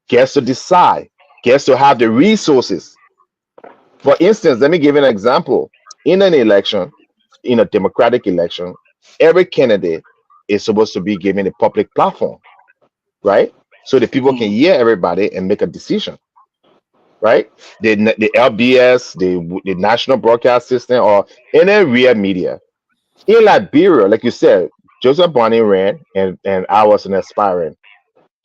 gets to decide, gets to have the resources. For instance, let me give you an example. In an election, in a democratic election, every candidate is supposed to be given a public platform, right? So the people can hear everybody and make a decision, right? The LBS, the National Broadcast System, or any real media. In Liberia, like you said, Joseph Bonny ran, and I was an aspirant.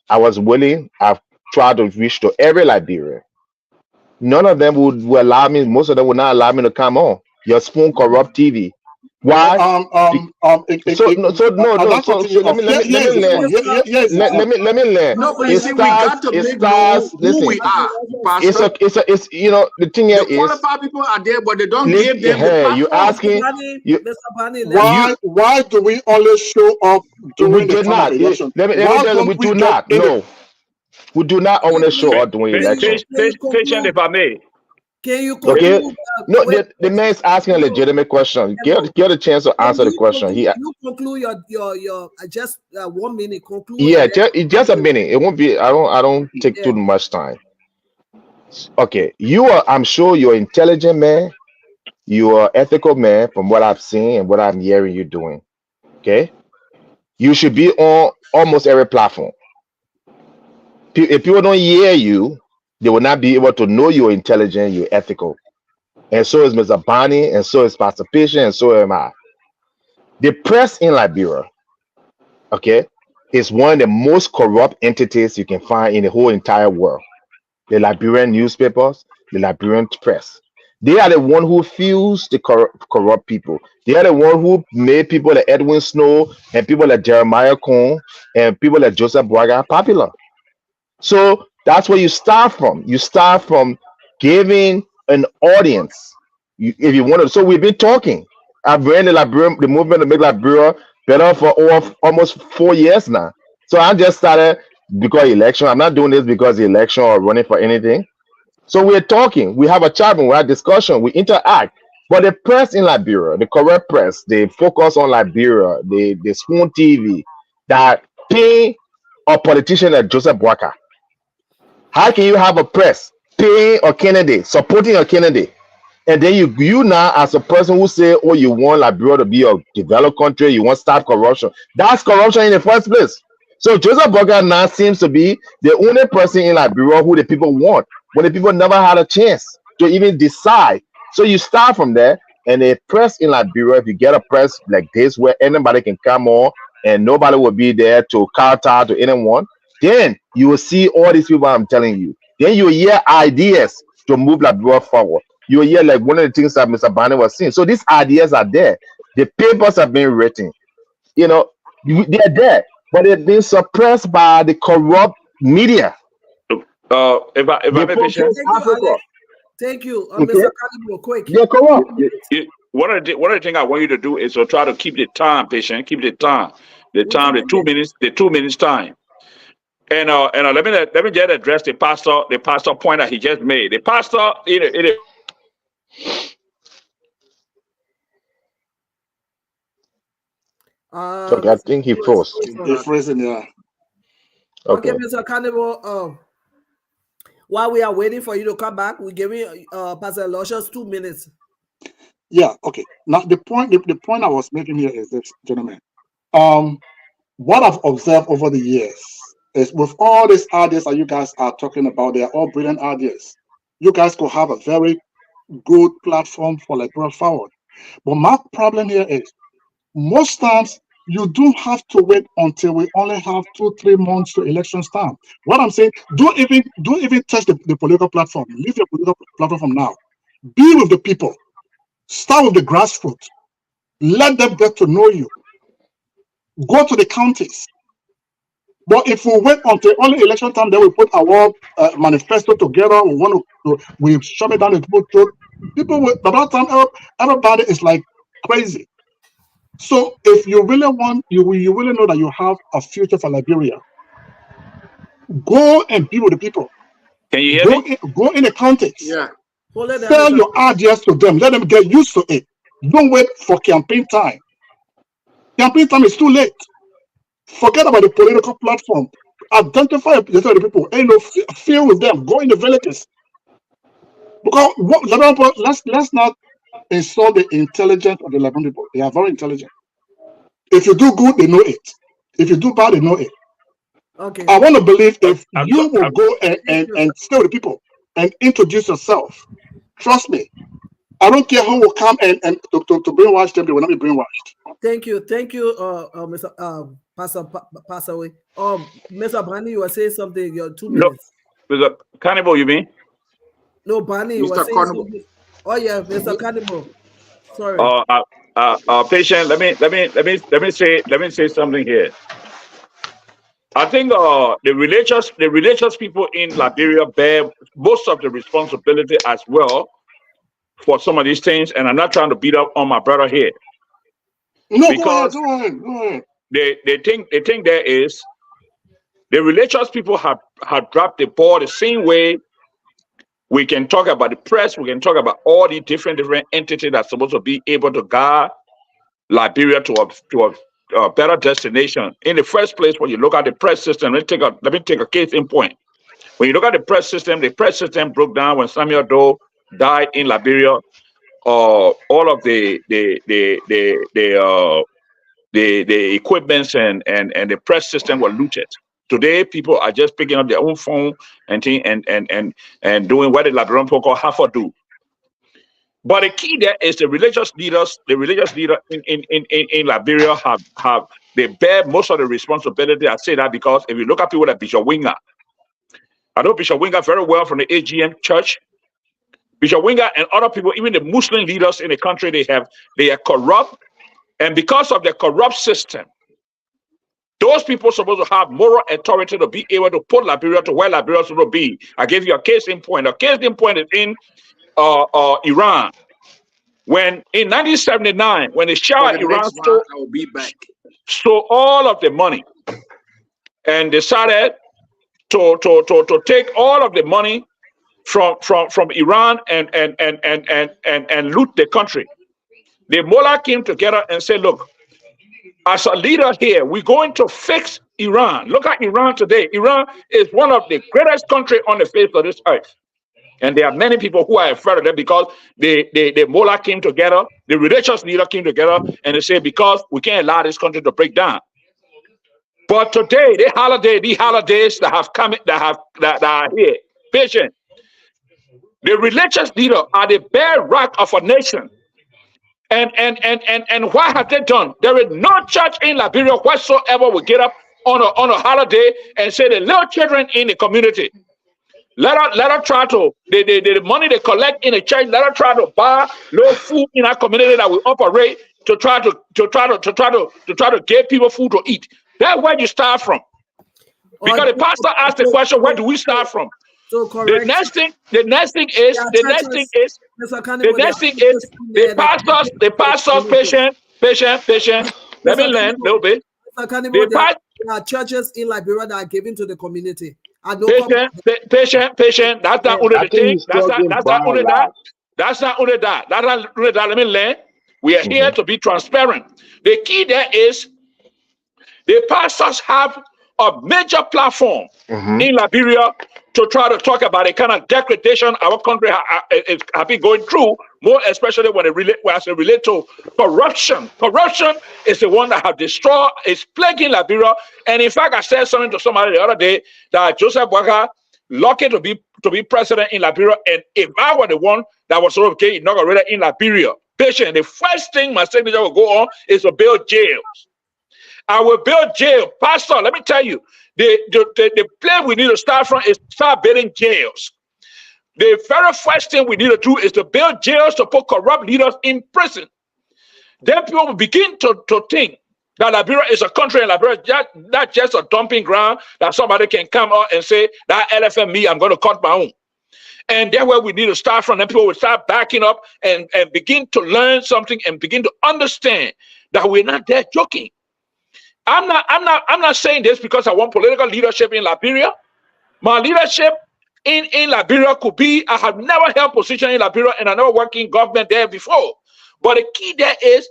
I was willing. I've tried to reach to every Liberian. None of them would allow me. Most of them would not allow me to come on. Your spoon corrupt TV. Why? Let me learn. No, but you see, we got to make know who we are, Pastor. It's the thing here the is qualified people are there, but they don't give them the platform. You asking why do we always show up during the time of election? We do not. No, we do not only show up during election. Patient, if I may. Can you okay? No, the man is asking a legitimate question. Get a chance to answer the question. You conclude your just 1 minute. Conclude. Yeah, just a minute. It won't be. I don't take too much time. Okay, I'm sure you're an intelligent man. You are ethical man from what I've seen and what I'm hearing you doing. Okay, you should be on almost every platform. If people don't hear you, they will not be able to know you're intelligent, you're ethical. And so is Mr. Bonny, and so is Pastor Patient, and so am I. The press in Liberia, okay, is one of the most corrupt entities you can find in the whole entire world. The Liberian newspapers, the Liberian press. They are the one who fuels the corrupt people. They are the one who made people like Edwin Snow and people like Jeremiah Cohn and people like Joseph Boaga popular. So that's where you start from. You start from giving an audience. If you want to, so we've been talking. I've ran the movement to make Liberia better for almost 4 years now. So I just started because election. I'm not doing this because the election or running for anything. So we're talking. We have a chat room. We have discussion. We interact. But the press in Liberia, the correct press, they focus on Liberia. The Spoon TV that pay a politician like Joseph Boaga. How can you have a press paying a candidate, supporting a candidate, and then you now as a person who say, oh, you want Liberia to be a developed country, you want to stop corruption? That's corruption in the first place. So Joseph Boaga now seems to be the only person in Liberia who the people want, when the people never had a chance to even decide. So you start from there, and the press in Liberia, if you get a press like this where anybody can come on and nobody will be there to counter to anyone, then you will see all these people I'm telling you. Then you will hear ideas to move Liberia forward. You will hear like one of the things that Mr. Bonny was saying. So these ideas are there. The papers have been written. They're there, but they've been suppressed by the corrupt media. If I may, patient. Thank you, Alex. Thank you, Okay. Mr. Cannibal. Quick. Yeah, come on. One of the things I want you to do is to try to keep the time, patient. Keep the time. The 2 minutes. The 2 minutes time. And let me just address the pastor point that he just made. The pastor Okay, I think he froze. They're freezing, yeah. Okay, Okay. Mr. Cannibal. While we are waiting for you to come back, we give you Pastor Luscious 2 minutes. Yeah, okay. Now the point I was making here is this, gentlemen. What I've observed over the years is with all these ideas that you guys are talking about, they are all brilliant ideas. You guys could have a very good platform for Liberia Forward. But my problem here is most times you don't have to wait until we only have 2-3 months to elections time. What I'm saying, don't even touch the political platform. Leave your political platform from now. Be with the people. Start with the grassroots. Let them get to know you. Go to the counties. But if we wait until only election time, then we put our manifesto together, we shove it down the people's throat. People will, by that time, everybody is like crazy. So if you really want, you really know that you have a future for Liberia, go and be with the people. Can you hear me? Go in the counties. Yeah. Sell your ideas to them. Let them get used to it. Don't wait for campaign time. Campaign time is too late. Forget about the political platform. Identify the people. Feel with them. Go in the villages. Because let's not insult the intelligence of the Liberian people. They are very intelligent. If you do good, they know it. If you do bad, they know it. Okay. I want to believe if you will go and stay with the people and introduce yourself, trust me, I don't care who will come and to brainwash them, they will not be brainwashed. Thank you, Mr. Pass away. Mr. Bani, you were saying something. Your 2 minutes. No, Mr. Cannibal, you mean? No, Bani was saying something. Oh yeah, Mr. Cannibal. Sorry. Patient. Let me say something here. I think the religious people in Liberia bear most of the responsibility as well for some of these things, and I'm not trying to beat up on my brother here. No, because go ahead. They think there is the religious people have dropped the ball the same way. We can talk about the press, we can talk about all the different entities that's supposed to be able to guide Liberia to a better destination. In the first place, when you look at the press system, let me take a case in point. When you look at the press system broke down when Samuel Doe died in Liberia. All of the equipments and the press system were looted. Today, people are just picking up their own phone and doing what the Liberian people call half or do. But the key there is the religious leaders. The religious leader in Liberia they bear most of the responsibility. I say that because if you look at people like Bishop Winger, I know Bishop Winger very well from the AGM church. Bishop Winger and other people, even the Muslim leaders in the country, they are corrupt, and because of the corrupt system, those people are supposed to have moral authority to be able to put Liberia to where Liberia is supposed to be. I gave you a case in point. A case in point is in Iran. When in 1979, when the Shah of Iran stole all of the money and decided to take all of the money from Iran and loot the country, the mullah came together and said, look, as a leader here, we're going to fix Iran. Look at Iran today. Iran is one of the greatest countries on the face of this earth. And there are many people who are afraid of them because the mullah came together, the religious leader came together, and they said, because we can't allow this country to break down. But today, these holidays that have come, that are here, patient. The religious leader are the bedrock of a nation. And what have they done? There is no church in Liberia whatsoever will get up on a holiday and say the little children in the community, let her try to the money they collect in the church, let her try to buy little food in our community that we operate to try to give people food to eat. That's where you start from. Because the pastor asked the question, where do we start from? So The correct. next thing is, There are the next thing churches, is, Mr. the Cannibal, there next are thing is, churches in there that the for the pastors, community. patient. Let me Mr. learn a Cannibal, little bit. Mr. Cannibal, The there are churches in Liberia that are given to the community. I know patient. That's not only I the think thing. he's talking That's not only that. biolab. That's not only that. That's not only that. Let me learn. We are here to be transparent. The key there is the pastors have a major platform in Liberia to try to talk about the kind of degradation our country has been going through, more especially when it relate to corruption. Corruption is the one that has destroyed, is plaguing Liberia. And in fact, I said something to somebody the other day that Joseph Waka lucky to be president in Liberia. And if I were the one that was sort of getting inaugurated in Liberia, patient, the first thing my signature will go on is to build jails. I will build jail. Pastor, let me tell you, the plan we need to start from is start building jails. The very first thing we need to do is to build jails to put corrupt leaders in prison. Then people will begin to think that Liberia is a country, and Liberia is not just a dumping ground that somebody can come out and say, that elephant me, I'm going to cut my own. And that's where we need to start from. Then people will start backing up and begin to learn something and begin to understand that we're not there joking. I'm not saying this because I want political leadership in Liberia. My leadership in Liberia could be, I have never held position in Liberia and I never worked in government there before. But the key there is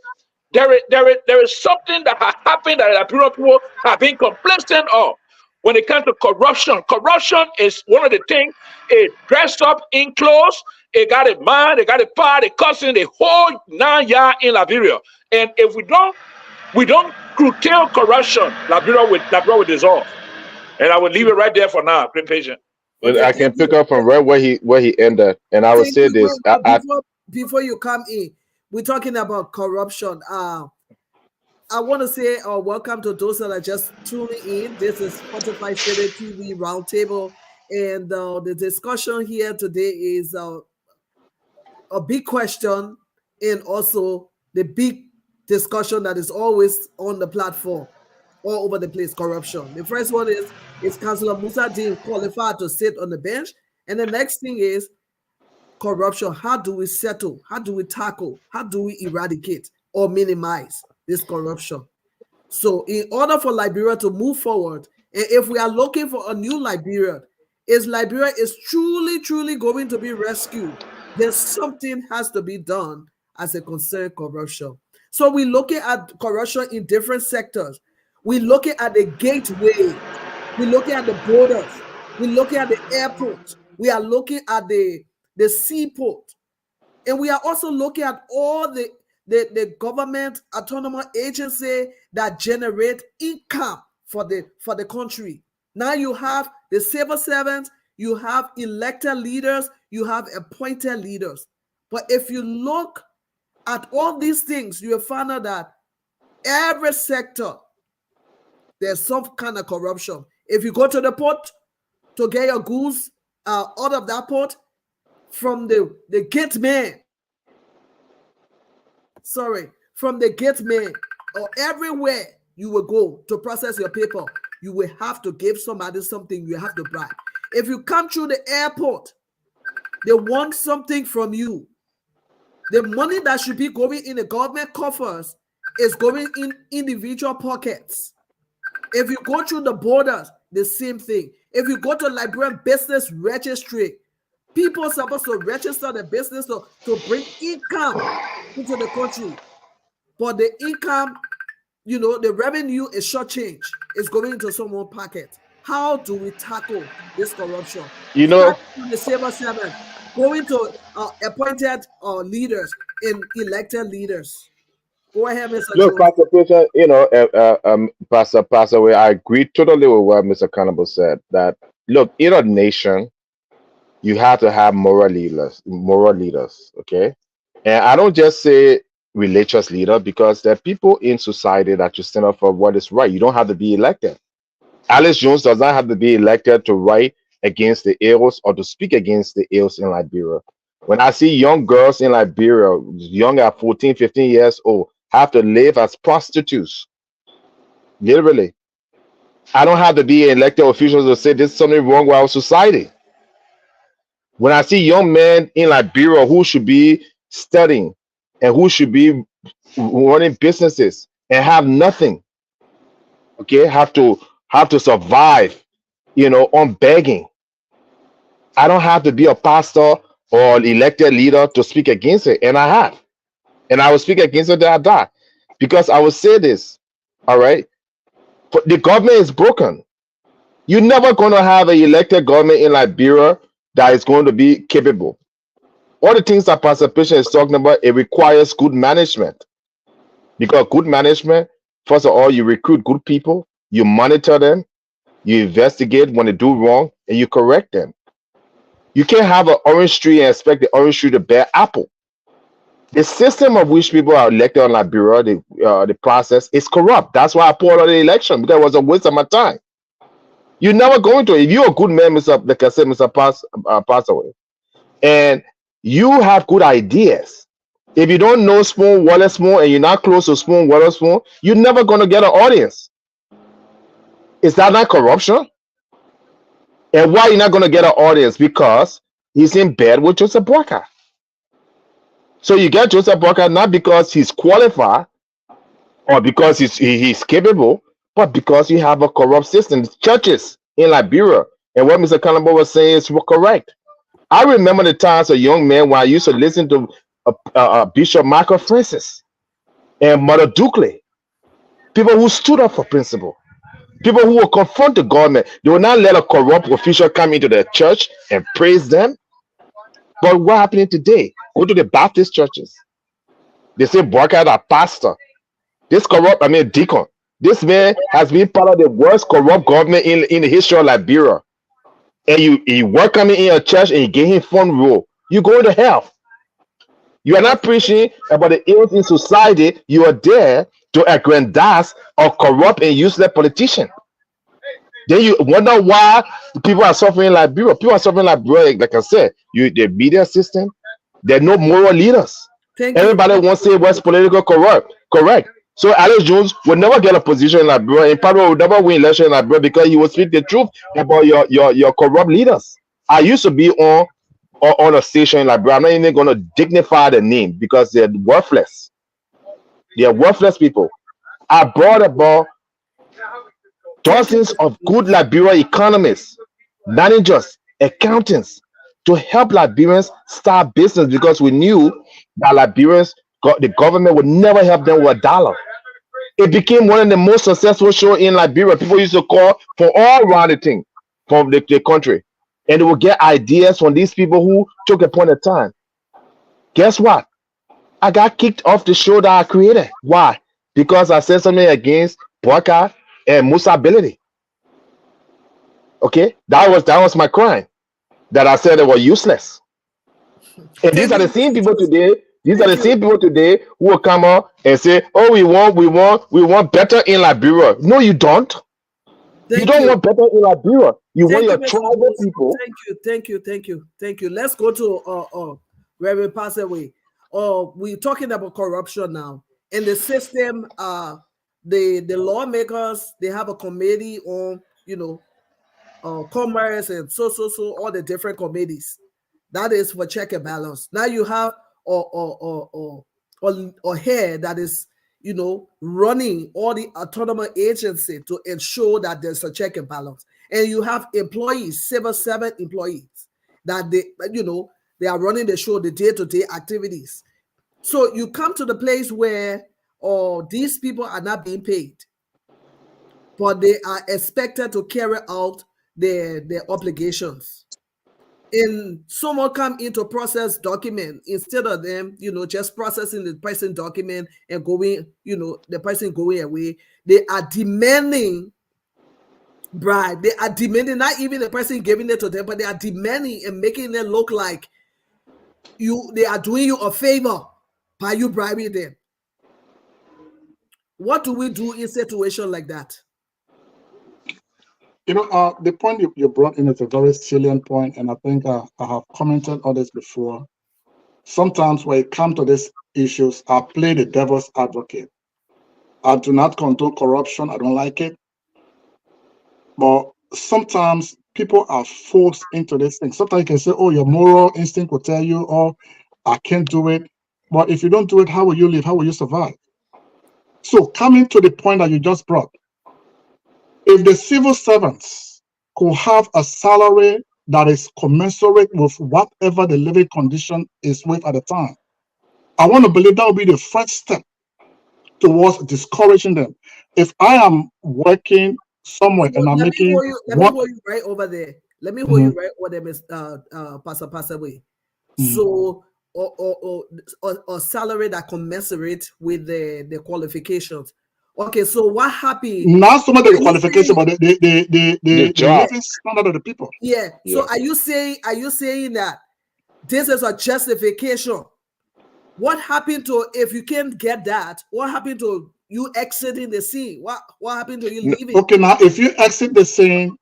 there is something that has happened that Liberian people have been complacent of when it comes to corruption. Corruption is one of the things, it dressed up in clothes, it got a mind, it got a power, it causing the whole 9 years in Liberia. And if we don't curtail corruption, Liberia will dissolve. And I will leave it right there for now. Be patient. And Okay, I can pick up from right where he ended, and I would thank say you. this. Before you come in, we're talking about corruption. I want to say welcome to those that are just tuning in. This is FCTV TV Roundtable, and the discussion here today is a big question and also the big discussion that is always on the platform all over the place: corruption. The first one is Councillor Musa Dean qualified to sit on the bench? And the next thing is corruption. How do we settle? How do we tackle? How do we eradicate or minimize this corruption? So in order for Liberia to move forward, and if we are looking for a new Liberia, is Liberia is truly going to be rescued, then something has to be done as it concerns corruption. So we're looking at corruption in different sectors. We're looking at the gateway. We're looking at the borders. We're looking at the airport. We are looking at the seaport. And we are also looking at all the government autonomous agency that generate income for the country. Now you have the civil servants, you have elected leaders, you have appointed leaders. But if you look at all these things, you will find out that every sector, there's some kind of corruption. If you go to the port to get your goods out of that port, from the gate man, from the gate man, or everywhere you will go to process your paper, you will have to give somebody something. You have to bribe. If you come through the airport, they want something from you. The money that should be going in the government coffers is going in individual pockets. If you go through the borders, the same thing. If you go to Liberian business registry, people are supposed to register the business to bring income into the country. But the income, the revenue is shortchanged. It's going into someone's pocket. How do we tackle this corruption? Starting from the civil servant, going to appointed leaders and elected leaders. Go ahead, Mr. Look, Jones. Pastor Peter, Pastor, I agree totally with what Mr. Cannibal said. That look, in a nation, you have to have moral leaders, okay? And I don't just say religious leader, because there are people in society that you stand up for what is right. You don't have to be elected. Alex Jones does not have to be elected to write against the ills or to speak against the ills in Liberia. When I see young girls in Liberia, young at 14, 15 years old, have to live as prostitutes, literally, I don't have to be elected officials to say there's something wrong with our society. When I see young men in Liberia who should be studying and who should be running businesses and have nothing, okay, have to survive, on begging. I don't have to be a pastor or elected leader to speak against it, and I have, and I will speak against it till I die, because I will say this. All right, but the government is broken. You're never going to have an elected government in Liberia that is going to be capable. All the things that Pastor Patient is talking about, it requires good management. Because good management, first of all, you recruit good people, you monitor them, you investigate when they do wrong, and you correct them. You can't have an orange tree and expect the orange tree to bear apple. The system of which people are elected in Liberia, the process is corrupt. That's why I pulled out the election, because it was a waste of my time. You're never going to. If you're a good man, like I said, Mr. Pass away, and you have good ideas. If you don't know Spoon, Waller Spoon, and you're not close to Spoon, Waller Spoon, you're never going to get an audience. Is that not corruption? And why you're not going to get an audience? Because he's in bed with Joseph Boyka. So you get Joseph Boyka not because he's qualified or because he's capable, but because you have a corrupt system. Churches in Liberia, and what Mr. Callumbo was saying is correct. I remember the times a young man when I used to listen to Bishop Michael Francis and Mother Dukley, people who stood up for principle, people who will confront the government. They will not let a corrupt official come into their church and praise them. But what happening today? Go to the Baptist churches. They say Boyka is a pastor. This deacon. This man has been part of the worst corrupt government in the history of Liberia. And you welcome him in your church and you give him front row. You go to hell. You are not preaching about the ills in society. You are there to aggrandize a corrupt and useless politician. Then you wonder why people are suffering in Liberia. People are suffering in Liberia, like I said, the media system, there are no moral leaders. Everybody wants to say what's political correct. So Alex Jones will never get a position in Liberia, and probably will never win election in Liberia because he will speak the truth about your corrupt leaders. I used to be on a station in Liberia. I'm not even going to dignify the name because they're worthless. They are worthless people. I brought about dozens of good Liberia economists, managers, accountants to help Liberians start business because we knew that Liberians, the government would never help them with $1. It became one of the most successful shows in Liberia. People used to call for all around the thing from the country. And they would get ideas from these people who took a point of time. Guess what? I got kicked off the show that I created. Why? Because I said something against Boyka and Musa ability. Okay? That was my crime. That I said they were useless. And these are the same people today. These are the same people today who will come up and say, "Oh, we want better in Liberia." No, you don't. You don't want better in Liberia. You want your tribal people. Thank you. Let's go to where we pass away. We're talking about corruption now. In the system, the lawmakers, they have a committee on, commerce and so all the different committees. That is for check and balance. Now you have a head that is, running all the autonomous agency to ensure that there's a check and balance. And you have employees, civil servant employees, that they are running the show, the day-to-day activities. So you come to the place where these people are not being paid, but they are expected to carry out their obligations. And someone come into process document instead of them, just processing the person document and going, the person going away. They are demanding bribe. They are demanding, not even the person giving it to them, but they are demanding and making it look like they are doing you a favor by you bribing them. What do we do in situation like that? The point you brought in is a very salient point, and I think I have commented on this before. Sometimes when it comes to these issues, I play the devil's advocate. I do not condone corruption. I don't like it. But sometimes people are forced into this thing. Sometimes you can say, oh, your moral instinct will tell you, oh, I can't do it. But if you don't do it, how will you live? How will you survive? So coming to the point that you just brought, if the civil servants could have a salary that is commensurate with whatever the living condition is with at the time, I want to believe that will be the first step towards discouraging them. If I am working somewhere and I'm making let me hold you right over there. Let me hold you right over there, Miss pass away. So or salary that commensurate with the qualifications. Okay, so what happened? Not so much the qualification, but the job. living standard of the people. Yeah. So are you saying that this is a justification? What happened to if you can't get that? What happened to you exiting the scene? What happened to you leaving? Okay, now if you exit the scene,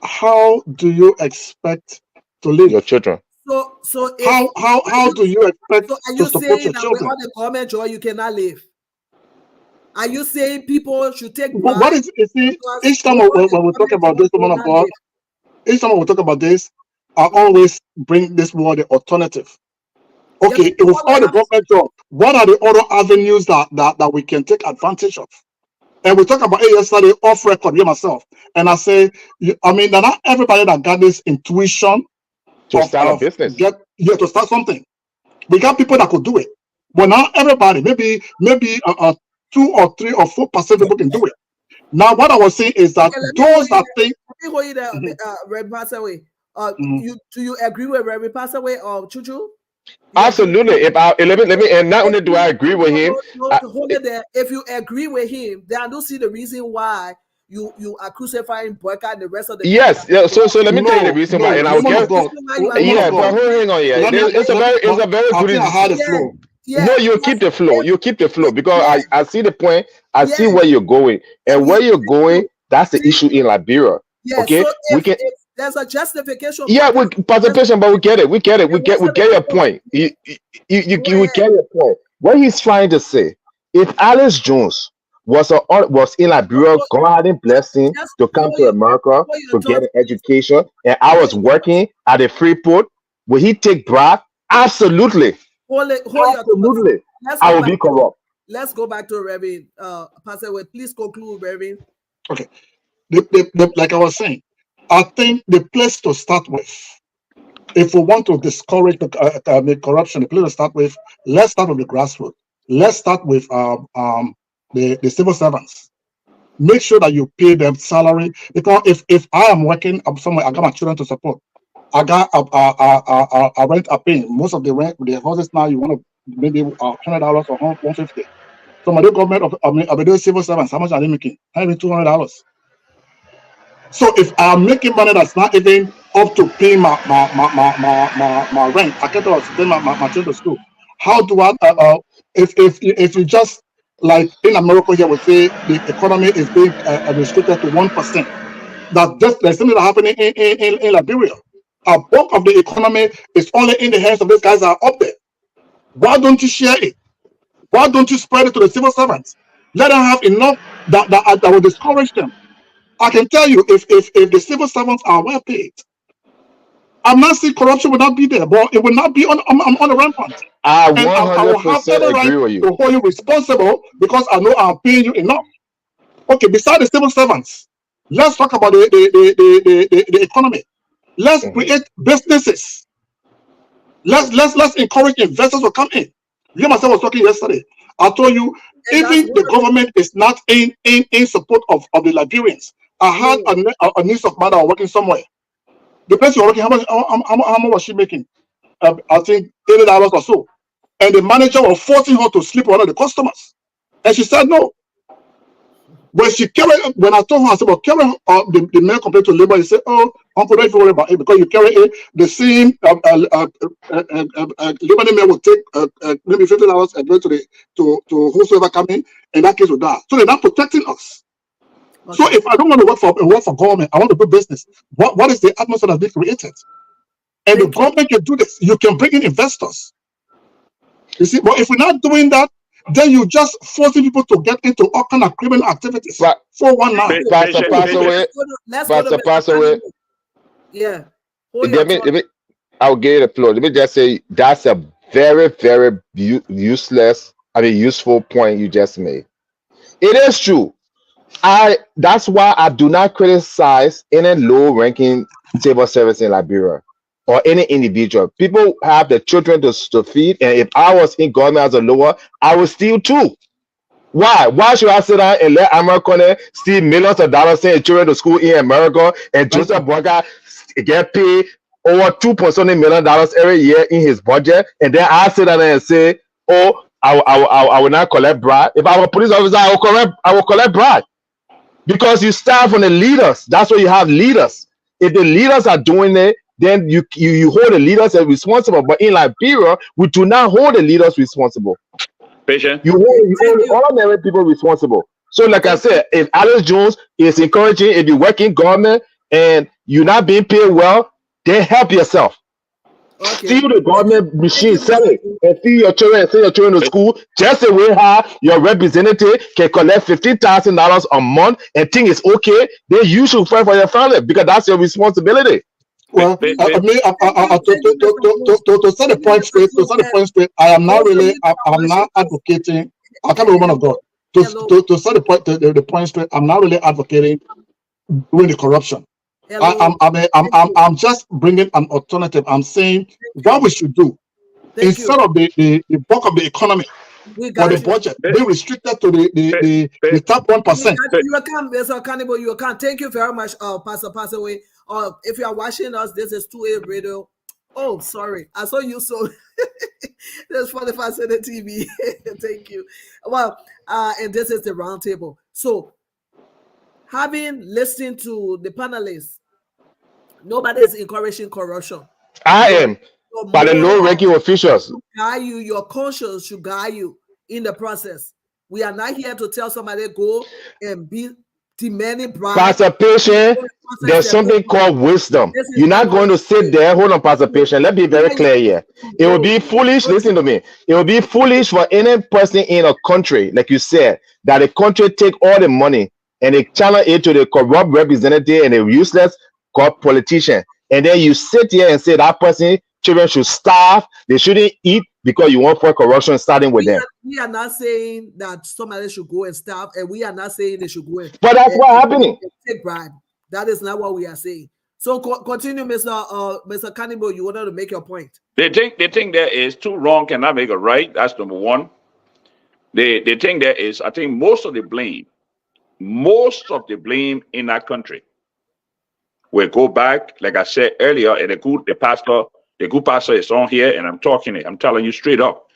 how do you expect to live? Your children. So how do you expect to support your children? On the comment or you cannot live? Are you saying people should take What is each time when we talk about this, woman of God, each time we talk about this, I always bring this word the alternative. Okay, with all the government job, what are the other avenues that we can take advantage of? And we talk about it yesterday off record, me myself, and I say, I mean, not everybody that got this intuition to start a business, to start something. We got people that could do it, but not everybody. Maybe 2 or 3 or 4% people can do it. Now, what I was saying is that those that think. Let me hold you there, Reverend Passaway. Do you agree with Reverend Passaway or Chuchu? Absolutely. If I let me, and not only do I agree with him, hold it there. If you agree with him, then I don't see the reason why you are crucifying Boyka and the rest of the So let me tell you the reason why, and I'll get but hang on, it's a very good reason. I had a flow. No, you keep the flow. You keep the flow because I see the point. I see where you're going, and where you're going. That's the issue in Liberia. Okay, so we can. There's a justification. Yeah, with participation, but we get it. We get your point. You get your point. What he's trying to say, if Alex Jones was in Liberia, God and blessing to come to America to get an education, and I was working at a free port, will he take bribe? Absolutely. Absolutely. I will be corrupt. Let's go back to Reverend Pastor. Please conclude, Reverend. Okay. Like I was saying, I think the place to start with, if we want to discourage the corruption, the place to start with, let's start with the grassroots. Let's start with the civil servants. Make sure that you pay them salary, because if I am working somewhere, I got my children to support. I got I rent a paying. Most of the rent, the houses now, you want to maybe $100 or $150. So my government of the civil servants, how much are they making? Not even $200. So if I'm making money that's not even up to pay my rent, I can't send my children to school. How do I if you just like in America here we say the economy is being restricted to 1%. That's something that happening in Liberia. A bulk of the economy is only in the hands of these guys that are up there. Why don't you share it? Why don't you spread it to the civil servants? Let them have enough that will discourage them. I can tell you, if the civil servants are well paid, I'm not saying corruption will not be there, but it will not be on the rampant. I 100% agree with you. To hold you responsible because I know I'm paying you enough. Okay, besides the civil servants, let's talk about the economy. Let's create businesses. Let's encourage investors to come in. You myself was talking yesterday. I told you, even the government is not in support of the Liberians. I had a niece of mine that was working somewhere. The place you're working, how much was she making? I think $80 or so. And the manager was forcing her to sleep with one of the customers. And she said no. When I told her, I said, well, carry the mail complaint to labor, he said, oh, Uncle, don't worry about it, because you carry it, the same Lebanon mail will take maybe $50 and go to whosoever come in that case will die. So they're not protecting us. Okay. So if I don't want to work for government, I want to do business. What is the atmosphere that's being created? And the government can do this. You can bring in investors. You see, but if we're not doing that, then you just forcing people to get into all kind of criminal activities. Right. 419. Yeah. Hold your thought. I'll give it a floor. Let me just say that's a very, very useful point you just made. It is true. That's why I do not criticize any low-ranking civil service in Liberia or any individual. People have the children to feed, and if I was in government as a lower, I would steal too. Why? Why should I sit down and let America steal millions of dollars sending children to school in America and Joseph Burger get paid over $2.7 million every year in his budget, and then I sit down and say, "Oh, I will not collect bribe." If I were a police officer, I will collect bribe. Because you start from the leaders. That's why you have leaders. If the leaders are doing it, then you hold the leaders as responsible. But in Liberia, we do not hold the leaders responsible. Patient. You hold ordinary people responsible. So, like I said, if Alex Jones is encouraging, if you work in government and you're not being paid well, then help yourself. Okay. Steal the government machine, sell it, and feed your children and send your children to school. Just the way how your representative can collect $15,000 a month and think it's okay, then you should fight for your family because that's your responsibility. Well, to set the point straight, I am not really, I'm not advocating. I can't be a woman of God. To set the point straight, I'm not really advocating doing the corruption. I'm just bringing an alternative. I'm saying what we should do instead of the bulk of the economy or the budget being restricted to the top 1%. You can, Mr. Cannibal. You can. Thank you very much, Pastor Passaway. If you are watching us, this is 2A Radio. Oh, sorry, I saw you. So there's 45 Center TV. Thank you. Well, and this is the roundtable. So, having listened to the panelists, nobody is encouraging corruption. I am, by the low-ranking officials. Your conscience should guide you in the process. We are not here to tell somebody go and be demanding bribes. Pastor Patient, there's something called wisdom. You're not going to sit there. Hold on, Pastor Patient. Let's be very clear here. It would be foolish. Listen to me. It would be foolish for any person in a country, like you said, that the country take all the money and they channel it to the corrupt representative and the useless corrupt politician. And then you sit here and say that person, children should starve, they shouldn't eat because you want for corruption starting with them. We are not saying that somebody should go and starve, and we are not saying they should go and but that's what's happening. Take bribe. That is not what we are saying. So continue, Mr. Cannibal. You wanted to make your point. They think there is two wrong cannot make a right. That's number one. They think there is, I think most of the blame in that country will go back, like I said earlier, and the good pastor is on here, and I'm telling you straight up.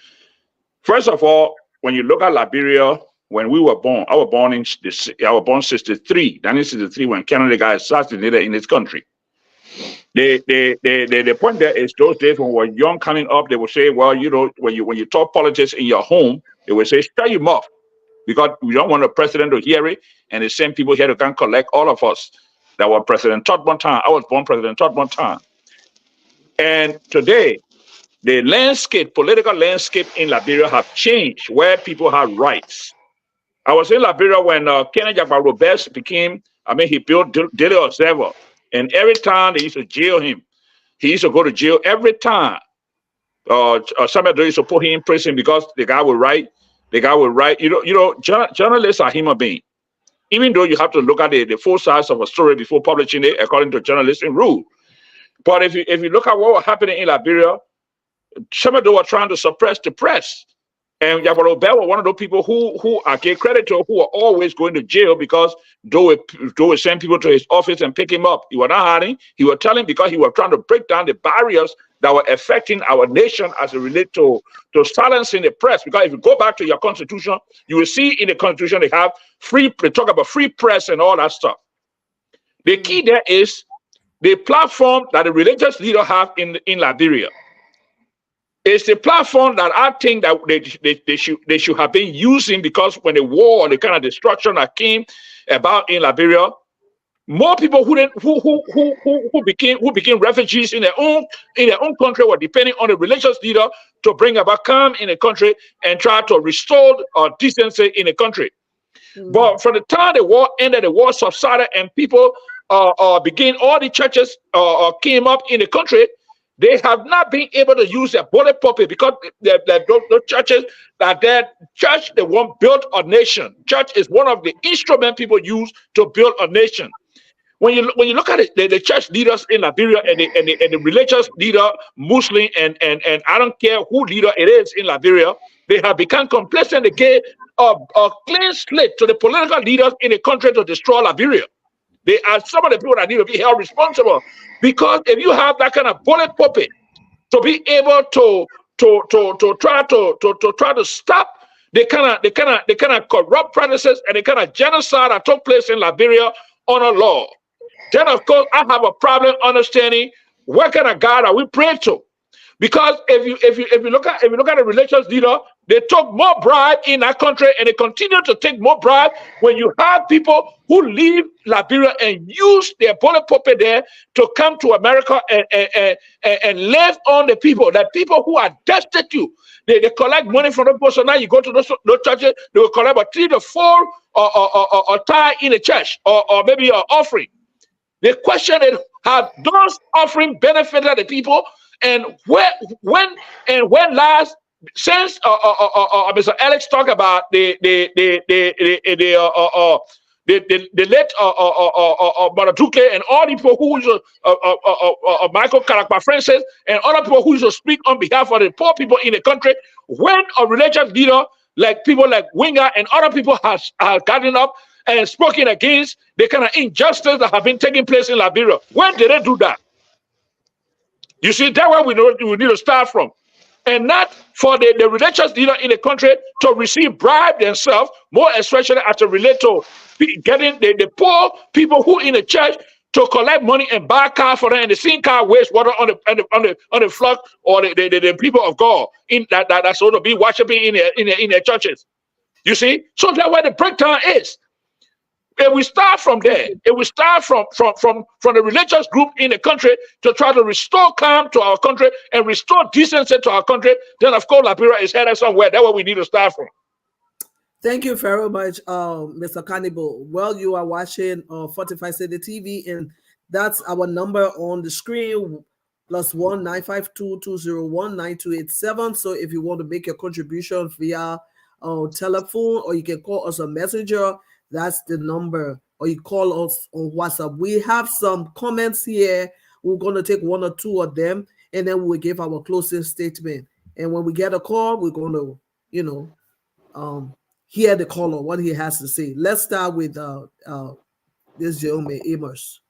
First of all, when you look at Liberia, when we were born, I was born in 1963, when Kennedy got assassinated in this country. The point there is those days when we were young coming up, they would say, well, you know, when you talk politics in your home, they would say, shut your mouth, because we don't want the president to hear it, and they send people here to come collect all of us. That was President Todd one time. I was born President Todd one time. And today, the political landscape in Liberia have changed, where people have rights. I was in Liberia when Kennedy Roberts he built Daily Observer. And every time they used to jail him, he used to go to jail every time. Somebody used to put him in prison because the guy would write. Journalists are human beings. Even though you have to look at the full size of a story before publishing it, according to journalistic rule. But if you look at what was happening in Liberia, somebody were trying to suppress the press. And Yabaro Bell was one of those people who I gave credit to, who were always going to jail because they would send people to his office and pick him up. He was not hiding. He was telling, because he was trying to break down the barriers that were affecting our nation as it relates to silencing the press. Because if you go back to your constitution, you will see in the constitution they talk about free press and all that stuff. The key there is the platform that the religious leaders have in Liberia. It's the platform that I think that they should have been using, because when the war and the kind of destruction that came about in Liberia, more people who became refugees in their own country were depending on the religious leader to bring about calm in the country and try to restore decency in the country. But from the time the war ended, the war subsided, and people begin, all the churches came up in the country, they have not been able to use their bullet pulpit because those churches that their church, they won't build a nation. Church is one of the instruments people use to build a nation. When you look at it, the church leaders in Liberia and the religious leader, Muslim and I don't care who leader it is in Liberia, they have become complacent. They gave a clean slate to the political leaders in the country to destroy Liberia. They are some of the people that need to be held responsible, because if you have that kind of bullet puppet to be able to try to stop the kind of corrupt practices and the kind of genocide that took place in Liberia on a law, then of course I have a problem understanding what kind of God are we praying to. Because if you look at the religious leader, they took more bribe in that country and they continue to take more bribe. When you have people who leave Liberia and use their bullet puppet there to come to America and live on the people, that people who are destitute, they collect money from the people. So now you go to those churches, they will collect about 3 to 4 or tie in a church or maybe an offering. The question is, have those offering benefited the people? And when last, since Mr. Alex talked about the late Maraduke and all the people who used Michael Kalakpa Francis and other people who used to speak on behalf of the poor people in the country, when a religious leader like people like Winger and other people has gotten up and spoken against the kind of injustice that have been taking place in Liberia, when did they do that? You see, that's where we need to start from. And not for the religious leader in the country to receive bribe themselves, more especially as it relates to getting the poor people who in the church to collect money and buy car for them, and the same car waste water on the flock or the people of God in that's going to be worshiping in their churches. You see? So that's where the breakdown is. If we start from there, if we start from the religious group in the country to try to restore calm to our country and restore decency to our country, then of course Liberia is headed somewhere. That's where we need to start from. Thank you very much, Mr. Cannibal. Well, you are watching Fortify City TV, and that's our number on the screen, +1 952 201 9287. So if you want to make a contribution via telephone, or you can call us a messenger, that's the number, or you call us on WhatsApp. We have some comments here. We're going to take 1 or 2 of them, and then we'll give our closing statement. And when we get a call, we're going to, hear the caller, what he has to say. Let's start with this gentleman, Amos.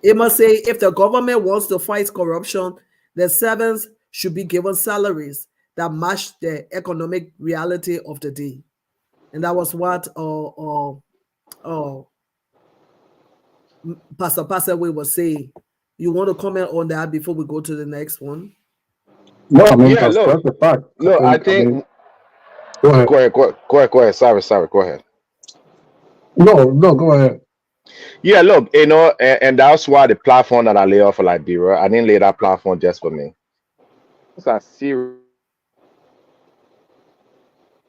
Amos say, if the government wants to fight corruption, the servants should be given salaries that match the economic reality of the day. And that was what Pastor Passaway was saying. You want to comment on that before we go to the next one? No, I mean, Yeah, that's look, the fact. look, I think Go ahead. Go ahead. Sorry, go ahead. No, go ahead. Yeah, look, and that's why the platform that I lay off for Liberia, I didn't lay that platform just for me. It's a serious.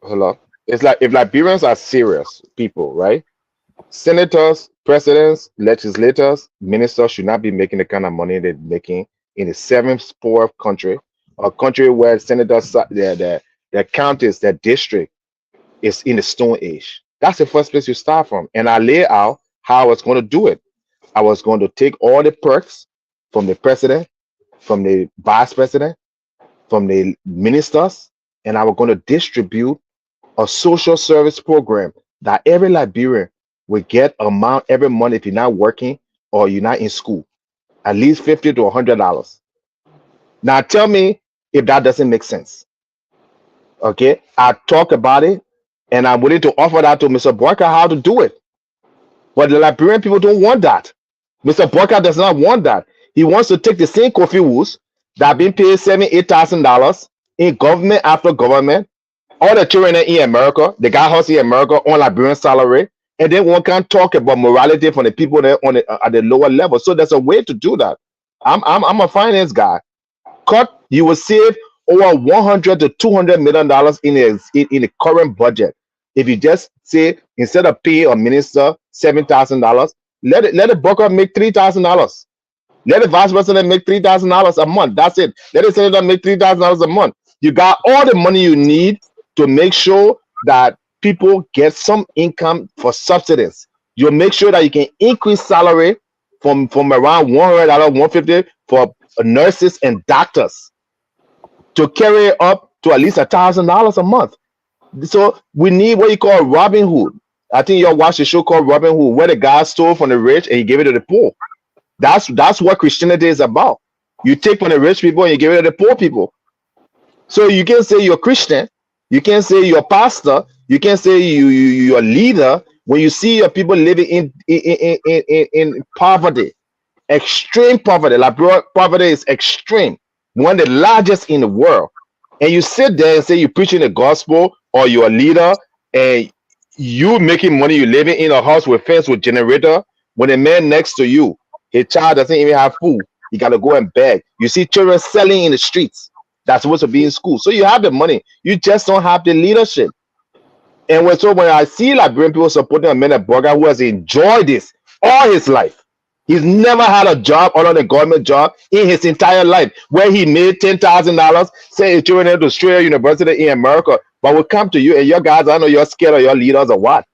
Hello. It's like if Liberians are serious people, right? Senators, presidents, legislators, ministers should not be making the kind of money they're making in the 7th poor country, a country where senators, their counties, their district is in the Stone Age. That's the first place you start from. And I lay out how I was going to do it. I was going to take all the perks from the president, from the vice president, from the ministers, and I was going to distribute a social service program that every Liberian will get amount every month if you're not working or you're not in school, at least $50 to $100. Now tell me if that doesn't make sense. Okay, I talk about it, and I'm willing to offer that to Mr. Barker how to do it. But the Liberian people don't want that. Mr. Barker does not want that. He wants to take the same coffee woods that have been paid $7,000-8,000 in government after government. All the children in America, the guy house in America on Liberian salary, and then one can talk about morality from the people there on at the lower level. So there's a way to do that. I'm a finance guy. Cut, you will save over $100 to $200 million in the current budget. If you just say, instead of paying a minister $7,000, Let the broker make $3,000. Let the vice president make $3,000 a month. That's it. Let the senator make $3,000 a month. You got all the money you need to make sure that people get some income for subsidies. You make sure that you can increase salary from around $100, $150 for nurses and doctors to carry it up to at least $1,000 a month. So we need what you call Robin Hood. I think you all watched a show called Robin Hood, where the guy stole from the rich and he gave it to the poor. That's what Christianity is about. You take from the rich people and you give it to the poor people. So you can say you're Christian, you can say you're a pastor, you can say you're a leader when you see your people living in poverty, extreme poverty. Like poverty is extreme, one of the largest in the world. And you sit there and say you're preaching the gospel, or you're a leader and you making money, you living in a house with fence with generator, when the man next to you, his child doesn't even have food, he got to go and beg. You see children selling in the streets that's supposed to be in school. So you have the money, you just don't have the leadership. And when I see Liberian people supporting a man at Burger who has enjoyed this all his life, he's never had a job other than a government job in his entire life, where he made $10,000, say his children into Australia University in America. But we come to you and your guys, I know you're scared of your leaders or what?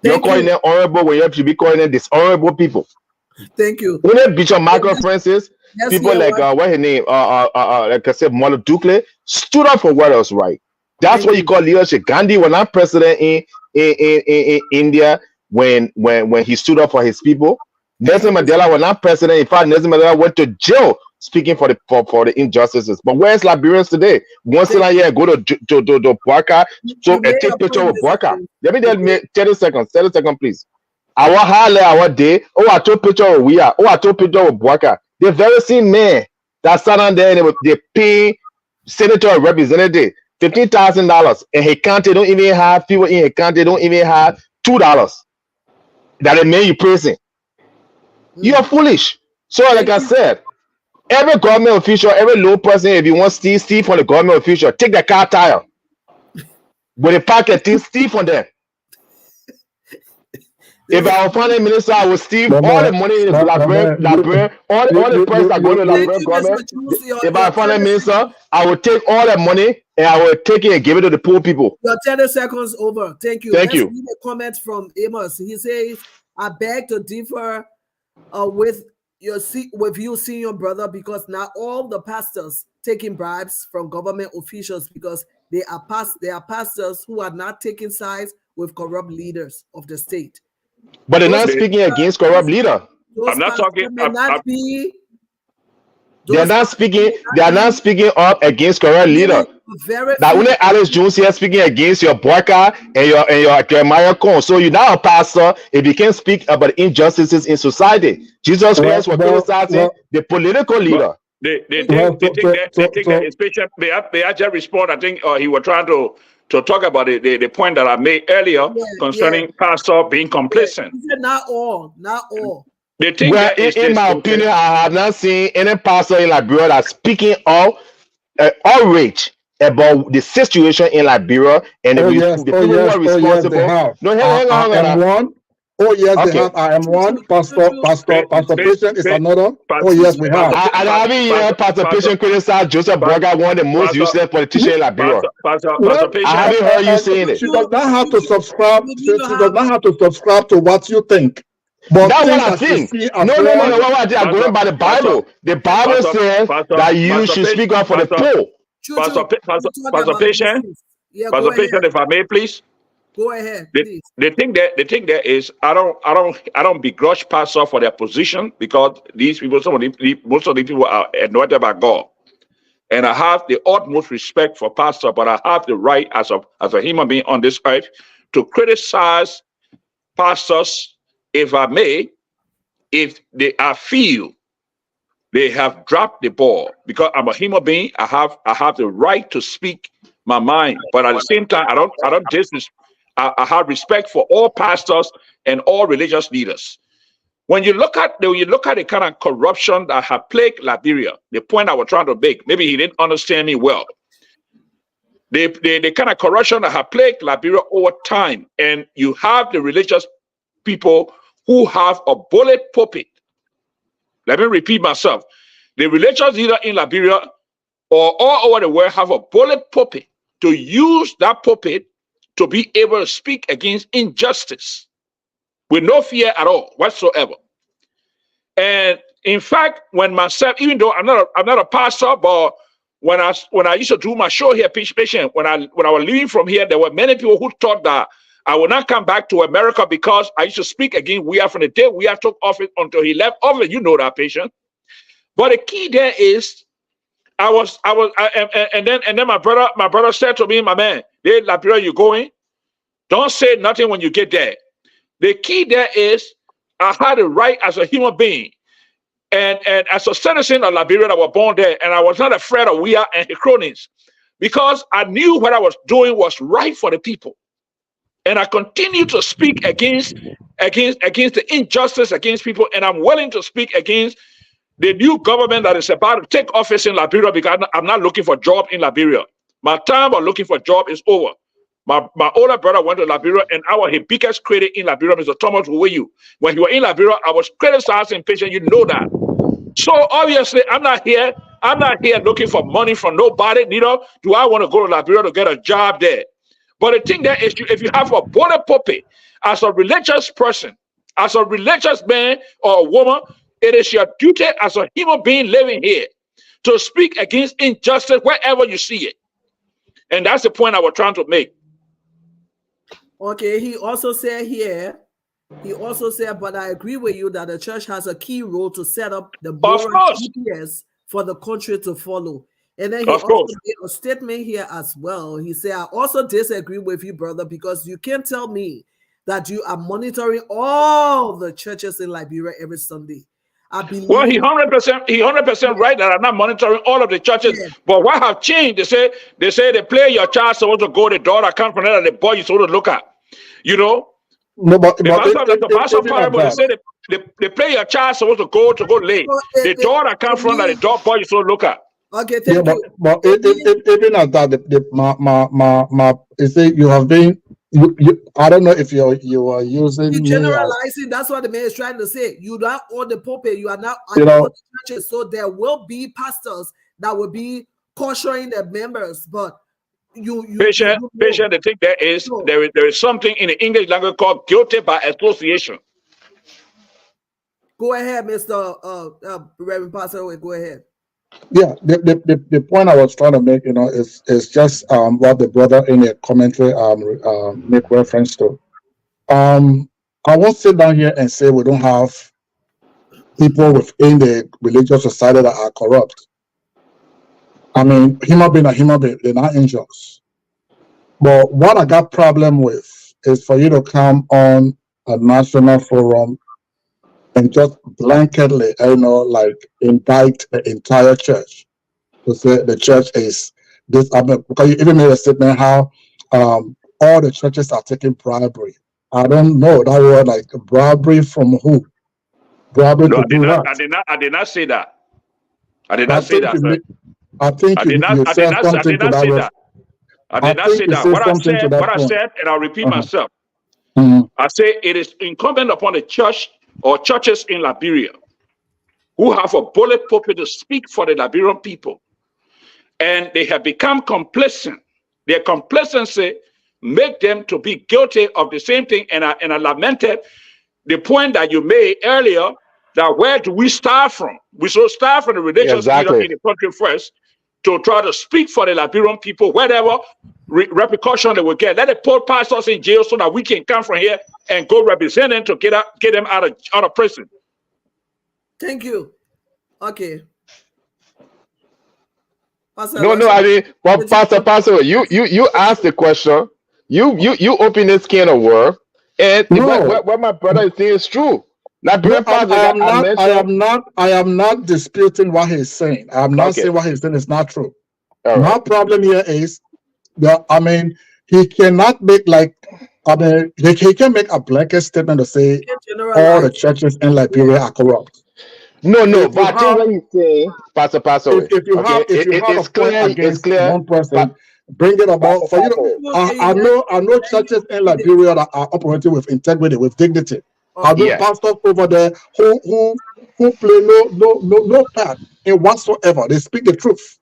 You're calling them honorable when you should be calling them dishonorable people. Thank you. When they beat your Michael Francis, people like what his name, like I said, Molo Ducle stood up for what was right. That's what you call leadership. Gandhi was not president in India when he stood up for his people. Nelson Mandela was not president. In fact, Nelson Mandela went to jail speaking for the injustices. But where's Liberians today? Once in a year, go to Bwaka, so take picture of Bwaka. Let me 30 seconds, please. Our highlight, our day. Oh, I took picture of Wia. Oh, I took picture of Bwaka. The very same man that sat on there and they pay senator or representative $15,000, and his county don't even have people in his county don't even have $2 that the man you praising. You are foolish. So, like I said, every government official, every low person, if you want steal from the government official, take the car tire with a packet, steal from them. If I was finance minister, I would steal all the money in Liberia, all the price that go to the Liberian government. If I was finance minister, I would take all the money and I would take it and give it to the poor people. Your 30 seconds over. Thank you. Thank you. Let's read a comment from Amos. He says, I beg to differ with you, senior brother, because not all the pastors taking bribes from government officials, because they are pastors who are not taking sides with corrupt leaders of the state. But they're not speaking against corrupt leader. I'm not talking. They're not speaking up against corrupt leader. Now only Alex Jones here speaking against your Boyka and your Jeremiah Cone. So you're not a pastor if you can't speak about injustices in society. Jesus Christ was criticizing the political leader. They think that especially they actually respond. I think he was trying to talk about the point that I made earlier concerning pastor being complacent. Not all. They think well, in my opinion, I have not seen any pastor in Liberia that's speaking out outrage about the situation in Liberia and the people who are responsible. Hang on. Oh yes, they have. I am one. Pastor Patient is another. Oh yes, we have. I haven't heard Pastor Patient criticize Joseph Burger, one of the most useless politicians in Liberia. I haven't heard you saying it. She does not have to subscribe. She does not have to subscribe to what you think. But that's what I think. No. I'm going by the Bible. The Bible says that you should speak up for the poor. Pastor Patient, if I may, please. Go ahead, please. The thing there is, I don't begrudge pastor for their position, because these people, most of the people are anointed by God, and I have the utmost respect for pastor, but I have the right as a human being on this earth to criticize pastors, if I may, if I feel they have dropped the ball, because I'm a human being. I have the right to speak my mind, but at the same time, I don't disrespect. I have respect for all pastors and all religious leaders. When you look at the kind of corruption that have plagued Liberia, the point I was trying to make, maybe he didn't understand me well. The kind of corruption that have plagued Liberia over time, and you have the religious people who have a bullet pulpit. Let me repeat myself. The religious leader in Liberia or all over the world have a bullet pulpit to use that pulpit to be able to speak against injustice with no fear at all whatsoever. And in fact, when myself, even though I'm not a pastor, but when I used to do my show here, patient, when I was leaving from here, there were many people who thought that I would not come back to America because I used to speak again. We are from the day we have took office until he left office. You know that, patient. But the key there is, and then my brother said to me, my man, hey, Liberia, you going? Don't say nothing when you get there. The key there is, I had a right as a human being. And as a citizen of Liberia that was born there, and I was not afraid of we are and his cronies, because I knew what I was doing was right for the people. And I continue to speak against the injustice against people, and I'm willing to speak against the new government that is about to take office in Liberia, because I'm not looking for a job in Liberia. My time of looking for a job is over. My older brother went to Liberia, and I was his biggest critic in Liberia, Mr. Thomas, who were you? When you were in Liberia, I was criticizing patient, you know that. So obviously, I'm not here looking for money from nobody, neither do I want to go to Liberia to get a job there. But the thing there is, if you have a bullet pulpit, as a religious person, as a religious man or a woman, it is your duty as a human being living here to speak against injustice wherever you see it. And that's the point I was trying to make. Okay, he also said, but I agree with you that the church has a key role to set up the moral GPS for the country to follow. And then he also made a statement here as well. He said, I also disagree with you, brother, because you can't tell me that you are monitoring all the churches in Liberia every Sunday. I believe. Well, he 100% right that I'm not monitoring all of the churches. Yeah. But what have changed? They say the player your child supposed to go, the daughter come from there, the boy you supposed to look at. You know? No, but the pastor parable, they say the player your child supposed to go late. The daughter come from there, the dog boy you supposed to look at. Okay, thank you. But even at that, you say you have been. I don't know if you are using. You're generalizing. That's what the man is trying to say. You don't own the pulpit. You are not on the churches. So there will be pastors that will be cautioning their members, but patient. The thing there is something in the English language called guilty by association. Go ahead, Mr. Reverend Pastor. Go ahead. Yeah, the point I was trying to make, is just what the brother in the commentary make reference to. I won't sit down here and say we don't have people within the religious society that are corrupt. I mean, human being are human being, they're not angels. But what I got problem with is for you to come on a national forum and just blanketly, indict the entire church to say the church is this. Because you even made a statement how all the churches are taking bribery. I don't know that word, like bribery from who? Bribery to do that. I did not say that. I did not say that. I think you said something to that effect. I did not say that. What I said, and I'll repeat myself. I say it is incumbent upon the church or churches in Liberia who have a bullet pulpit to speak for the Liberian people. And they have become complacent. Their complacency make them to be guilty of the same thing. And I lamented the point that you made earlier, that where do we start from? We should start from the religious leader in the country first to try to speak for the Liberian people, whatever repercussion they will get. Let it put pastors in jail so that we can come from here and go represent them to get them out of prison. Thank you. Okay. Pastor, I mean, well, Pastor, you asked the question. You open this can of worms, and what my brother is saying is true. I am not disputing what he's saying. I am not saying what he's saying is not true. My problem here is that he cannot make he can make a blanket statement to say all the churches in Liberia are corrupt. No, but I think what he's saying, Pastor, if you have a point against one person, bring it about for you. I know churches in Liberia that are operating with integrity, with dignity. Are those Yeah. pastors over there who play no part in whatsoever? They speak the truth.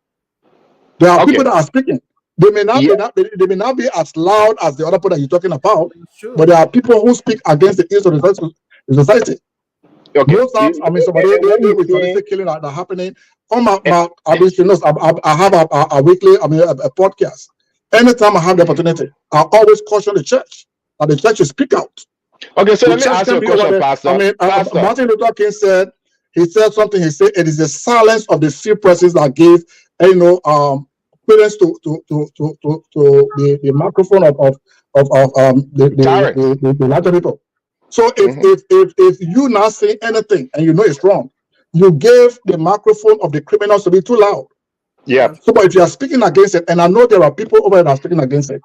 There are people Okay. that are speaking. They may not, Yeah. they may not be as loud as the other people that you're talking about, Sure. but there are people who speak against the ills of the society. Okay. Most times, I mean, somebody And when they you retaliate say, killing that are happening. On my I have a weekly, I mean, a podcast. Anytime I have the opportunity, I always caution the church that the church should speak out. okay, so The let me church ask you can a be over question, there. Pastor. I mean, Pastor. Martin Luther King said, he said something. He said, "It is the silence of the few persons that give, clearance to the microphone of the larger people." So if you not say anything and you know it's wrong, you gave the microphone of the criminals to be too loud. Yeah. So, but if you are speaking against it, and I know there are people over there that are speaking against it.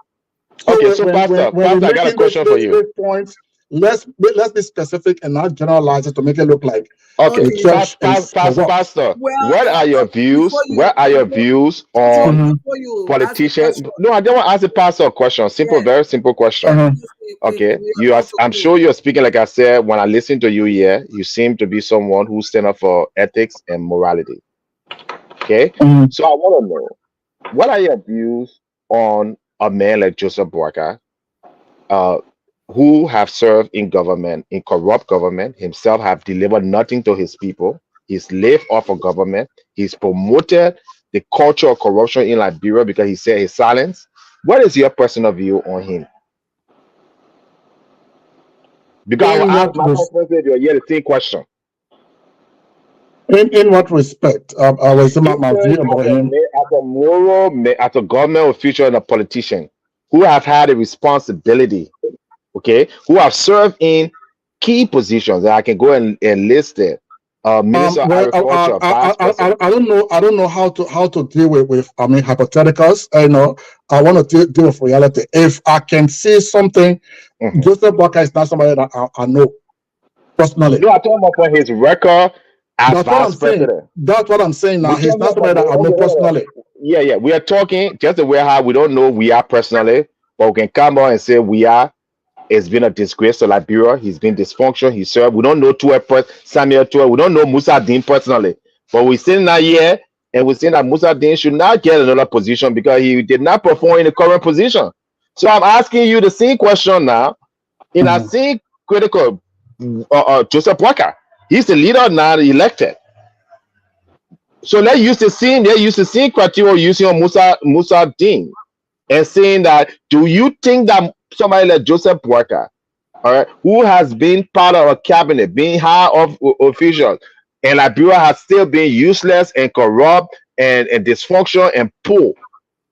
So Okay, so when Pastor, we're I got a making question for you. these points, let's be specific and not generalize it to make it look like Okay, the church is corrupt. Pastor, Well, what are your views? before you- What are your views Joe, on before you ask the politicians? question, No, I don't want to ask the pastor a question. Simple, Yeah. very simple question. Okay, we are about to I'm close. sure you're speaking, like I said, when I listen to you here, you seem to be someone who stand up for ethics and morality. Okay, so I want to know, what are your views on a man like Joseph Boakai, who have served in government, in corrupt government, himself have delivered nothing to his people. He's lived off of government. He's promoted the culture of corruption in Liberia because he said his silence. What is your personal view on him? Because I will ask my husband the same question. In what respect? I will say my view about him. As a moral, as a government official and a politician who have had a responsibility, okay, who have served in key positions that I can go and list it. Minister of Agriculture, Vice President. I don't know how to deal with I mean hypotheticals. I want to deal with reality. If I can see something, Joseph Boakai is not somebody that I know personally. No, I'm talking about for his record as That's what I'm Vice President. saying. That's what I'm saying now. He's not somebody that I know personally. Yeah. We are talking just the way how we don't know we are personally, but we can come on and say we are. It's been a disgrace to Liberia. He's been dysfunctional. He served. We don't know Samuel Tua. We don't know Musa Dean personally. But we're sitting now here and we're saying that Musa Dean should not get another position because he did not perform in the current position. So I'm asking you the same question now. In a same critical Joseph Boakai. He's the leader now elected. So let's use the same criteria using on Musa Dean and saying that, do you think that somebody like Joseph Boakai, all right, who has been part of a cabinet, being high of officials, and Liberia has still been useless and corrupt and dysfunctional and poor,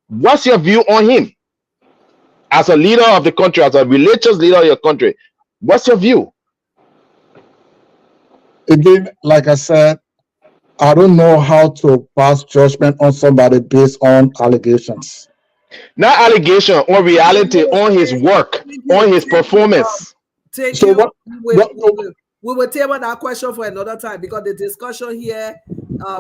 what's your view on him as a leader of the country, as a religious leader of your country? What's your view? Again, like I said, I don't know how to pass judgment on somebody based on allegations. Not allegation, on reality, on his work, on his performance. Thank So you. what- We will table that question for another time because the discussion here,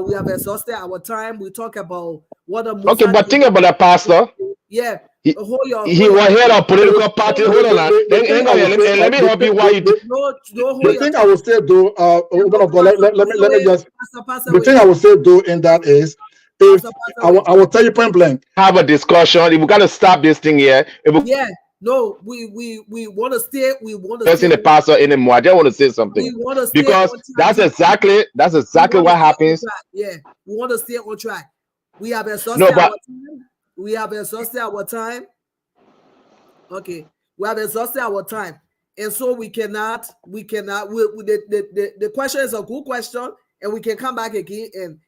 we have exhausted our time. We talk about what a Musa. Okay, but think about that, Pastor. Yeah. He was head of political party. Hold on, hang on here. Let me help you while you do. The thing I will say do, woman of God, let me just. Pastor, The thing I will say do in that is, if I will tell you point blank. Have a discussion. We got to stop this thing here. Yeah. No, we want to stay. We want to stay in the pastor anymore. I just want to say something. We want to stay because that's exactly what happens. Yeah, we want to stay on track. We have exhausted our time. We have exhausted our time. Okay, we have exhausted our time, and so we cannot. The question is a good question, and we can come back again and.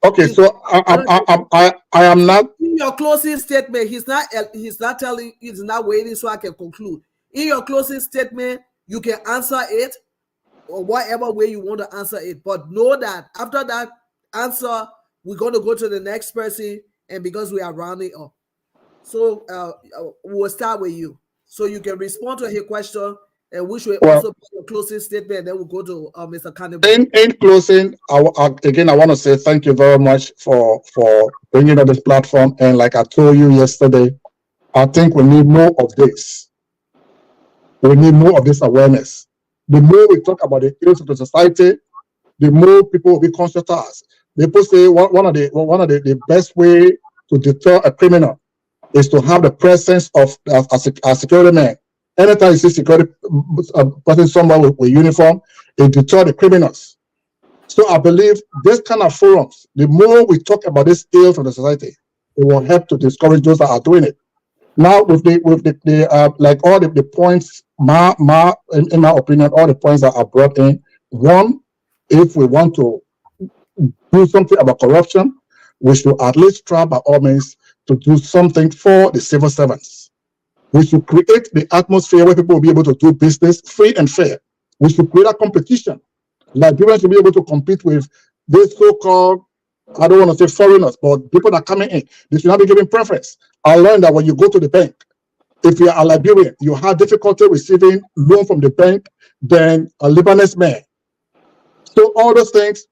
Okay, so I am not. In your closing statement, he's not waiting so I can conclude. In your closing statement, you can answer it or whatever way you want to answer it. But know that after that answer, we're going to go to the next person, and because we are rounding up. So we'll start with you. So you can respond to his question, and which will also be your closing statement, and then we'll go to Mr. Cannibal. In closing, I want to say thank you very much for bringing on this platform. And like I told you yesterday, I think we need more of this. We need more of this awareness. The more we talk about the ills of the society, the more people will be conscious to us. People say one of the best way to deter a criminal is to have the presence of a security man. Anytime you see security person somewhere with uniform, it deter the criminals. So I believe this kind of forums, the more we talk about this ills of the society, it will help to discourage those that are doing it. Now, with the like all the points, in my opinion, all the points that are brought in. One, if we want to do something about corruption, we should at least try by all means to do something for the civil servants. We should create the atmosphere where people will be able to do business free and fair. We should create a competition. Liberians should be able to compete with this so-called, I don't want to say foreigners, but people that are coming in. They should not be given preference. I learned that when you go to the bank, if you are a Liberian, you have difficulty receiving loan from the bank than a Lebanese man. So all those things,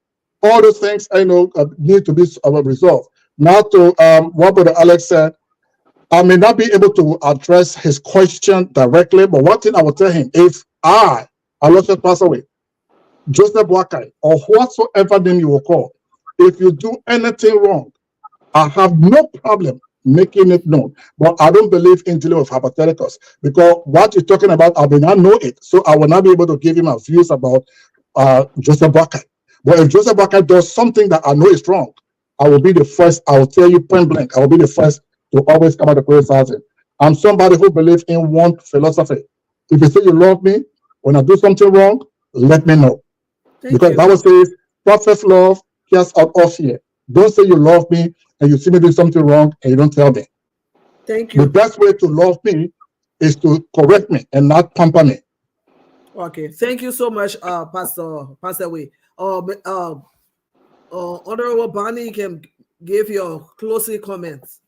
I know need to be resolved. Now to what Brother Alex said, I may not be able to address his question directly, but one thing I will tell him: if I let you pass away, Joseph Wakai, or whatsoever name you will call, if you do anything wrong, I have no problem making it known. But I don't believe in dealing with hypotheticals, because what you're talking about, I may not know it, so I will not be able to give him my views about Joseph Wakai. But if Joseph Wakai does something that I know is wrong, I will be the first. I will tell you point blank. I will be the first to always come out to criticize him. I'm somebody who believes in one philosophy. If you say you love me, when I do something wrong, let me know. Because the Bible says, perfect love casts out all fear. Don't say you love me and you see me do something wrong and you don't tell me. Thank you. The best way to love me is to correct me and not pamper me. Okay, thank you so much, Pastor Wei. Honorable Bonnie can give your closing comments.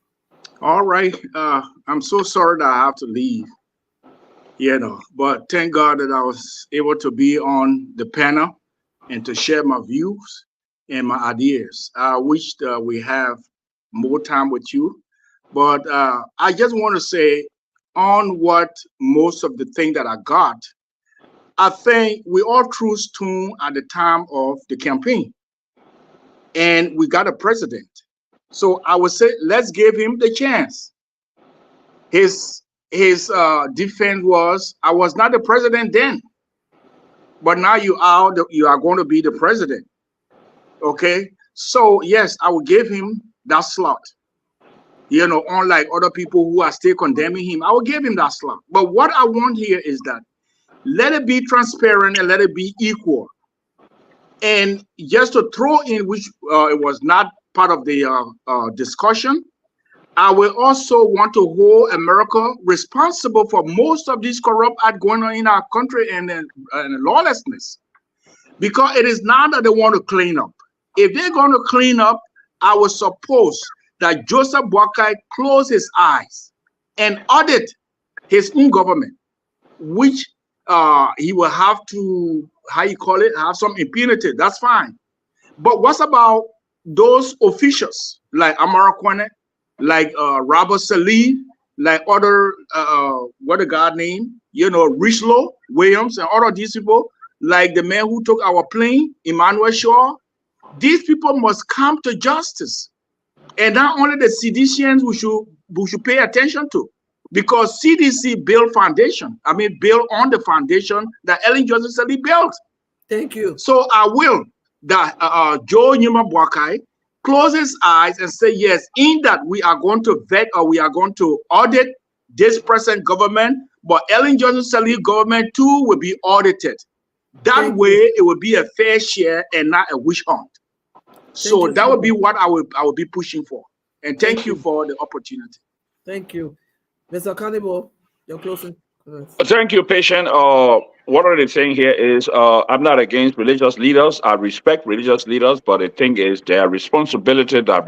All right. I'm so sorry that I have to leave. But thank God that I was able to be on the panel and to share my views and my ideas. I wish that we have more time with you. But I just want to say on what most of the thing that I got, I think we all threw stone at the time of the campaign. And we got a president. So I would say, let's give him the chance. His defense was, I was not the president then, but now you are going to be the president. Okay, so yes, I will give him that slot. Unlike other people who are still condemning him, I will give him that slot. But what I want here is that let it be transparent and let it be equal. And just to throw in, which it was not part of the discussion, I will also want to hold America responsible for most of these corrupt acts going on in our country and lawlessness. Because it is not that they want to clean up. If they're going to clean up, I would suppose that Joseph Wakai close his eyes and audit his own government, which he will have to, have some impunity. That's fine. But what's about those officials like Amara Kwane, like Robert Salih, like other, what the guy name, Richlow Williams and all of these people, like the man who took our plane, Emmanuel Shaw? These people must come to justice. And not only the CDCians we should pay attention to, because CDC built built on the foundation that Ellen Johnson Sirleaf built. Thank you. So I will that Joe Nyuma Boakai close his eyes and say, yes, in that we are going to vet or we are going to audit this present government, but Ellen Johnson Sirleaf government too will be audited. That way it will be a fair share and not a witch hunt. So that would be what I would be pushing for. And thank you for the opportunity. Thank you. Mr. Cannibal, your closing comments. Thank you, Patient. What are they saying here is I'm not against religious leaders. I respect religious leaders, but the thing is their responsibility that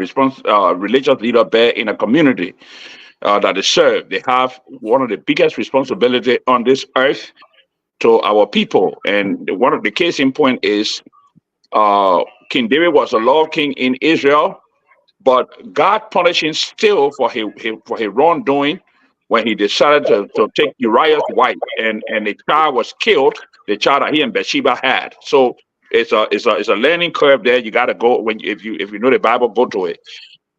religious leaders bear in a community that they serve. They have one of the biggest responsibility on this earth to our people. And one of the case in point is King David was a Lord King in Israel, but God punished him still for his wrongdoing when he decided to take Uriah's wife, and the child was killed, the child that he and Bathsheba had. So it's a learning curve there. You got to go if you know the Bible, go to it.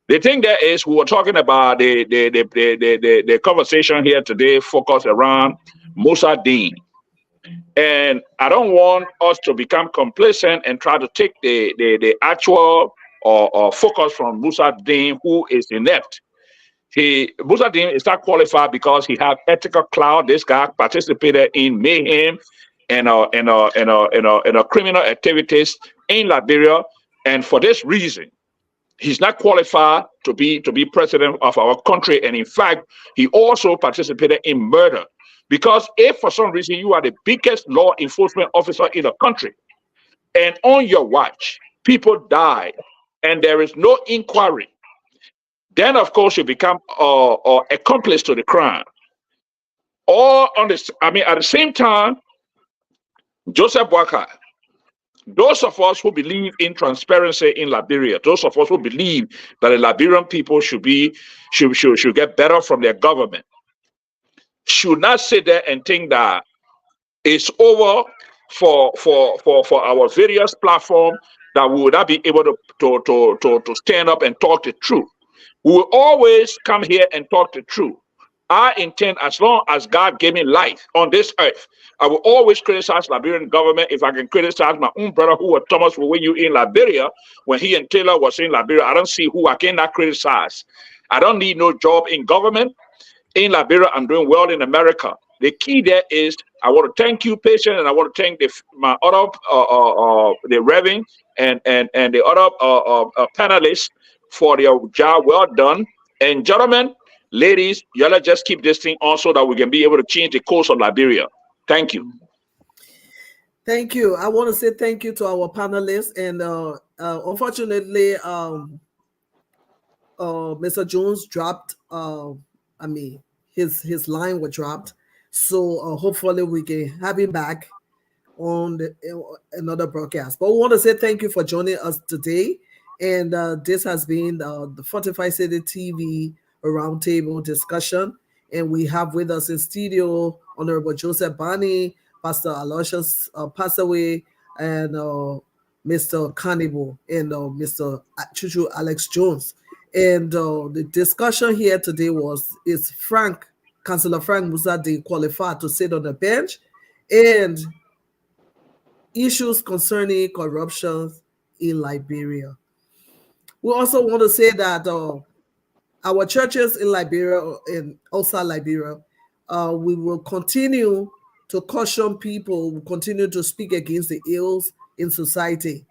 The thing there is, we were talking about the conversation here today focused around Musa Dean. And I don't want us to become complacent and try to take the actual or focus from Musa Dean, who is inept. Musa Dean is not qualified because he had ethical clout. This guy participated in mayhem and criminal activities in Liberia, and for this reason, he's not qualified to be president of our country. And in fact, he also participated in murder. Because if for some reason you are the biggest law enforcement officer in the country, and on your watch, people die, and there is no inquiry, then of course you become accomplice to the crime. Or at the same time, Joseph Boakai, those of us who believe in transparency in Liberia, those of us who believe that the Liberian people should get better from their government, should not sit there and think that it's over for our various platforms, that we would not be able to stand up and talk the truth. We will always come here and talk the truth. I intend, as long as God gave me life on this earth, I will always criticize Liberian government. If I can criticize my own brother, who was Thomas Wowenyu in Liberia, when he and Taylor was in Liberia, I don't see who I cannot criticize. I don't need no job in government. In Liberia, I'm doing well in America. The key there is, I want to thank you, patient, and I want to thank my other the Reverend and the other panelists for their job well done. And gentlemen, ladies, y'all just keep this thing on so that we can be able to change the course of Liberia. Thank you. Thank you. I want to say thank you to our panelists. And unfortunately, Mr. Jones dropped. His line was dropped. So hopefully we can have him back on another broadcast. But we want to say thank you for joining us today. And this has been the Fortified City TV Roundtable Discussion. And we have with us in studio Honorable Joseph Bani, Pastor Aloysius Passaway, and Mr. Carnival, and Mr. Chuchu Alex Jones. And the discussion here today is Councillor Frank Musa Dean qualified to sit on the bench, and issues concerning corruption in Liberia. We also want to say that our churches in Liberia and outside Liberia, we will continue to caution people, we continue to speak against the ills in society.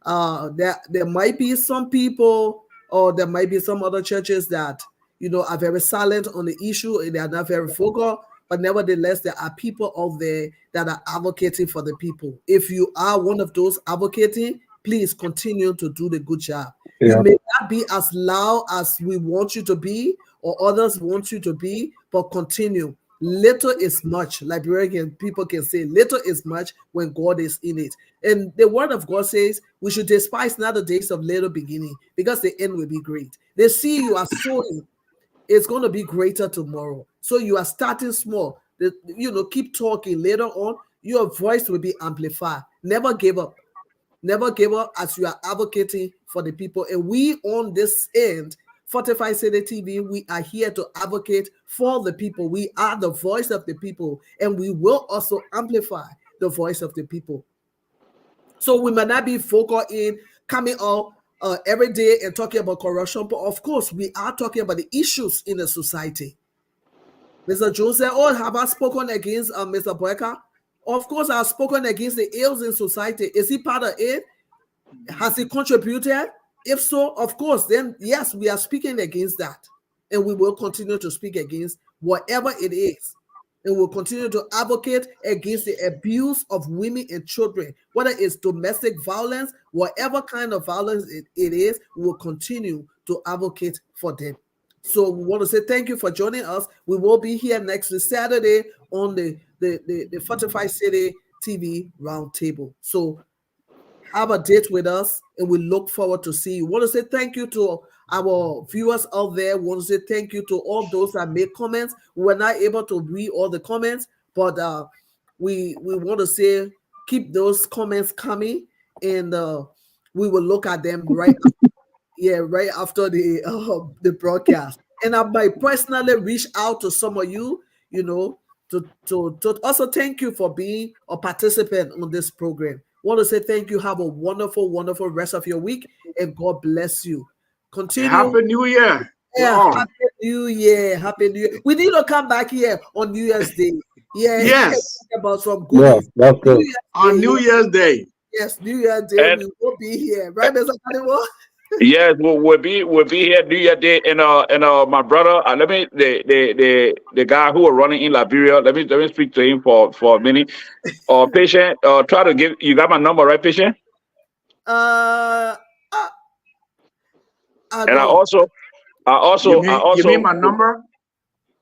There might be some people, or there might be some other churches that are very silent on the issue, and they are not very vocal, but nevertheless, there are people out there that are advocating for the people. If you are one of those advocating, please continue to do the good job. Yeah. You may not be as loud as we want you to be, or others want you to be, but continue. Little is much. Liberian people can say little is much when God is in it. And the word of God says we should despise not the days of little beginning, because the end will be great. They see you are sowing, it's going to be greater tomorrow. So you are starting small. Keep talking. Later on, your voice will be amplified. Never give up. Never give up as you are advocating for the people. And we on this end, Fortified City TV, we are here to advocate for the people. We are the voice of the people, and we will also amplify the voice of the people. So we might not be vocal in coming out every day and talking about corruption, but of course, we are talking about the issues in the society. Mr. Jones said, have I spoken against Mr. Boakai? Of course, I've spoken against the ills in society. Is he part of it? Has he contributed? If so, of course, then yes, we are speaking against that. And we will continue to speak against whatever it is. And we'll continue to advocate against the abuse of women and children, whether it's domestic violence, whatever kind of violence it is, we will continue to advocate for them. So we want to say thank you for joining us. We will be here next Saturday on the Fortified City TV Roundtable. So have a date with us, and we look forward to see you. We want to say thank you to our viewers out there. Want to say thank you to all those that made comments. We were not able to read all the comments, but we want to say keep those comments coming, and we will look at them right after the broadcast. And I might personally reach out to some of you, to also thank you for being a participant on this program. Want to say thank you. Have a wonderful, wonderful rest of your week, and God bless you. Continue. Happy New Year. Yeah, Wow. Happy New Year. Happy New Year. We need to come back here on New Year's Day. Yeah. Yes. About some Yeah, goodies. that's good. On New Year's Day. Yes, New Year's Day. And- We will be here, right, Mr. Cannibal? Yes, we'll be here New Year Day, and my brother, let me the guy who was running in Liberia, let me speak to him for a minute. Patient, try to give you got my number, right, Patient? I And I also You mean my number?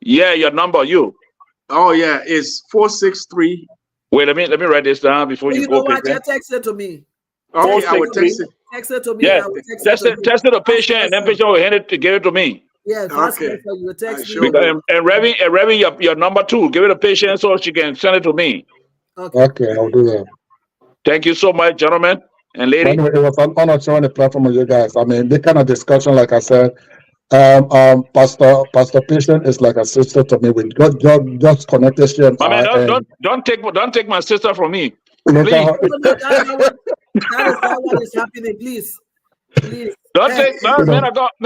Yeah, your number, you. Oh yeah, it's 463. Wait, let me write this down before you you go, know what? Patient. Just text it to me. Okay, I will text it. Text it to me. Yeah, I will text it to you. test it to patient, and then patient will give it to me. Yeah, that's Okay. for you. Text me. Sure. And Revy, your number too. Give it to patient so she can send it to me. Okay. Okay, I'll do that. Thank you so much, gentlemen and ladies. Anyway, it was an honor showing the platform with you guys. I mean, this kind of discussion, like I said, Pastor Patient is like a sister to me. We just connected. She and My man, I, don't take my sister from me. and Please. No, that is not what is happening. Please. Don't take man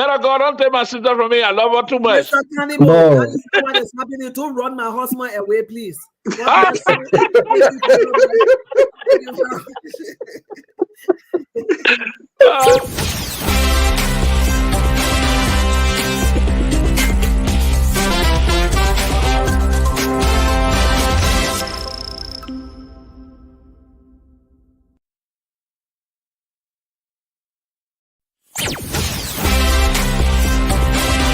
of God, don't take my sister from me. I love her too much. Mr. Cannibal, No. that is not what is happening. Don't run my husband away, please. God bless you. Thank you.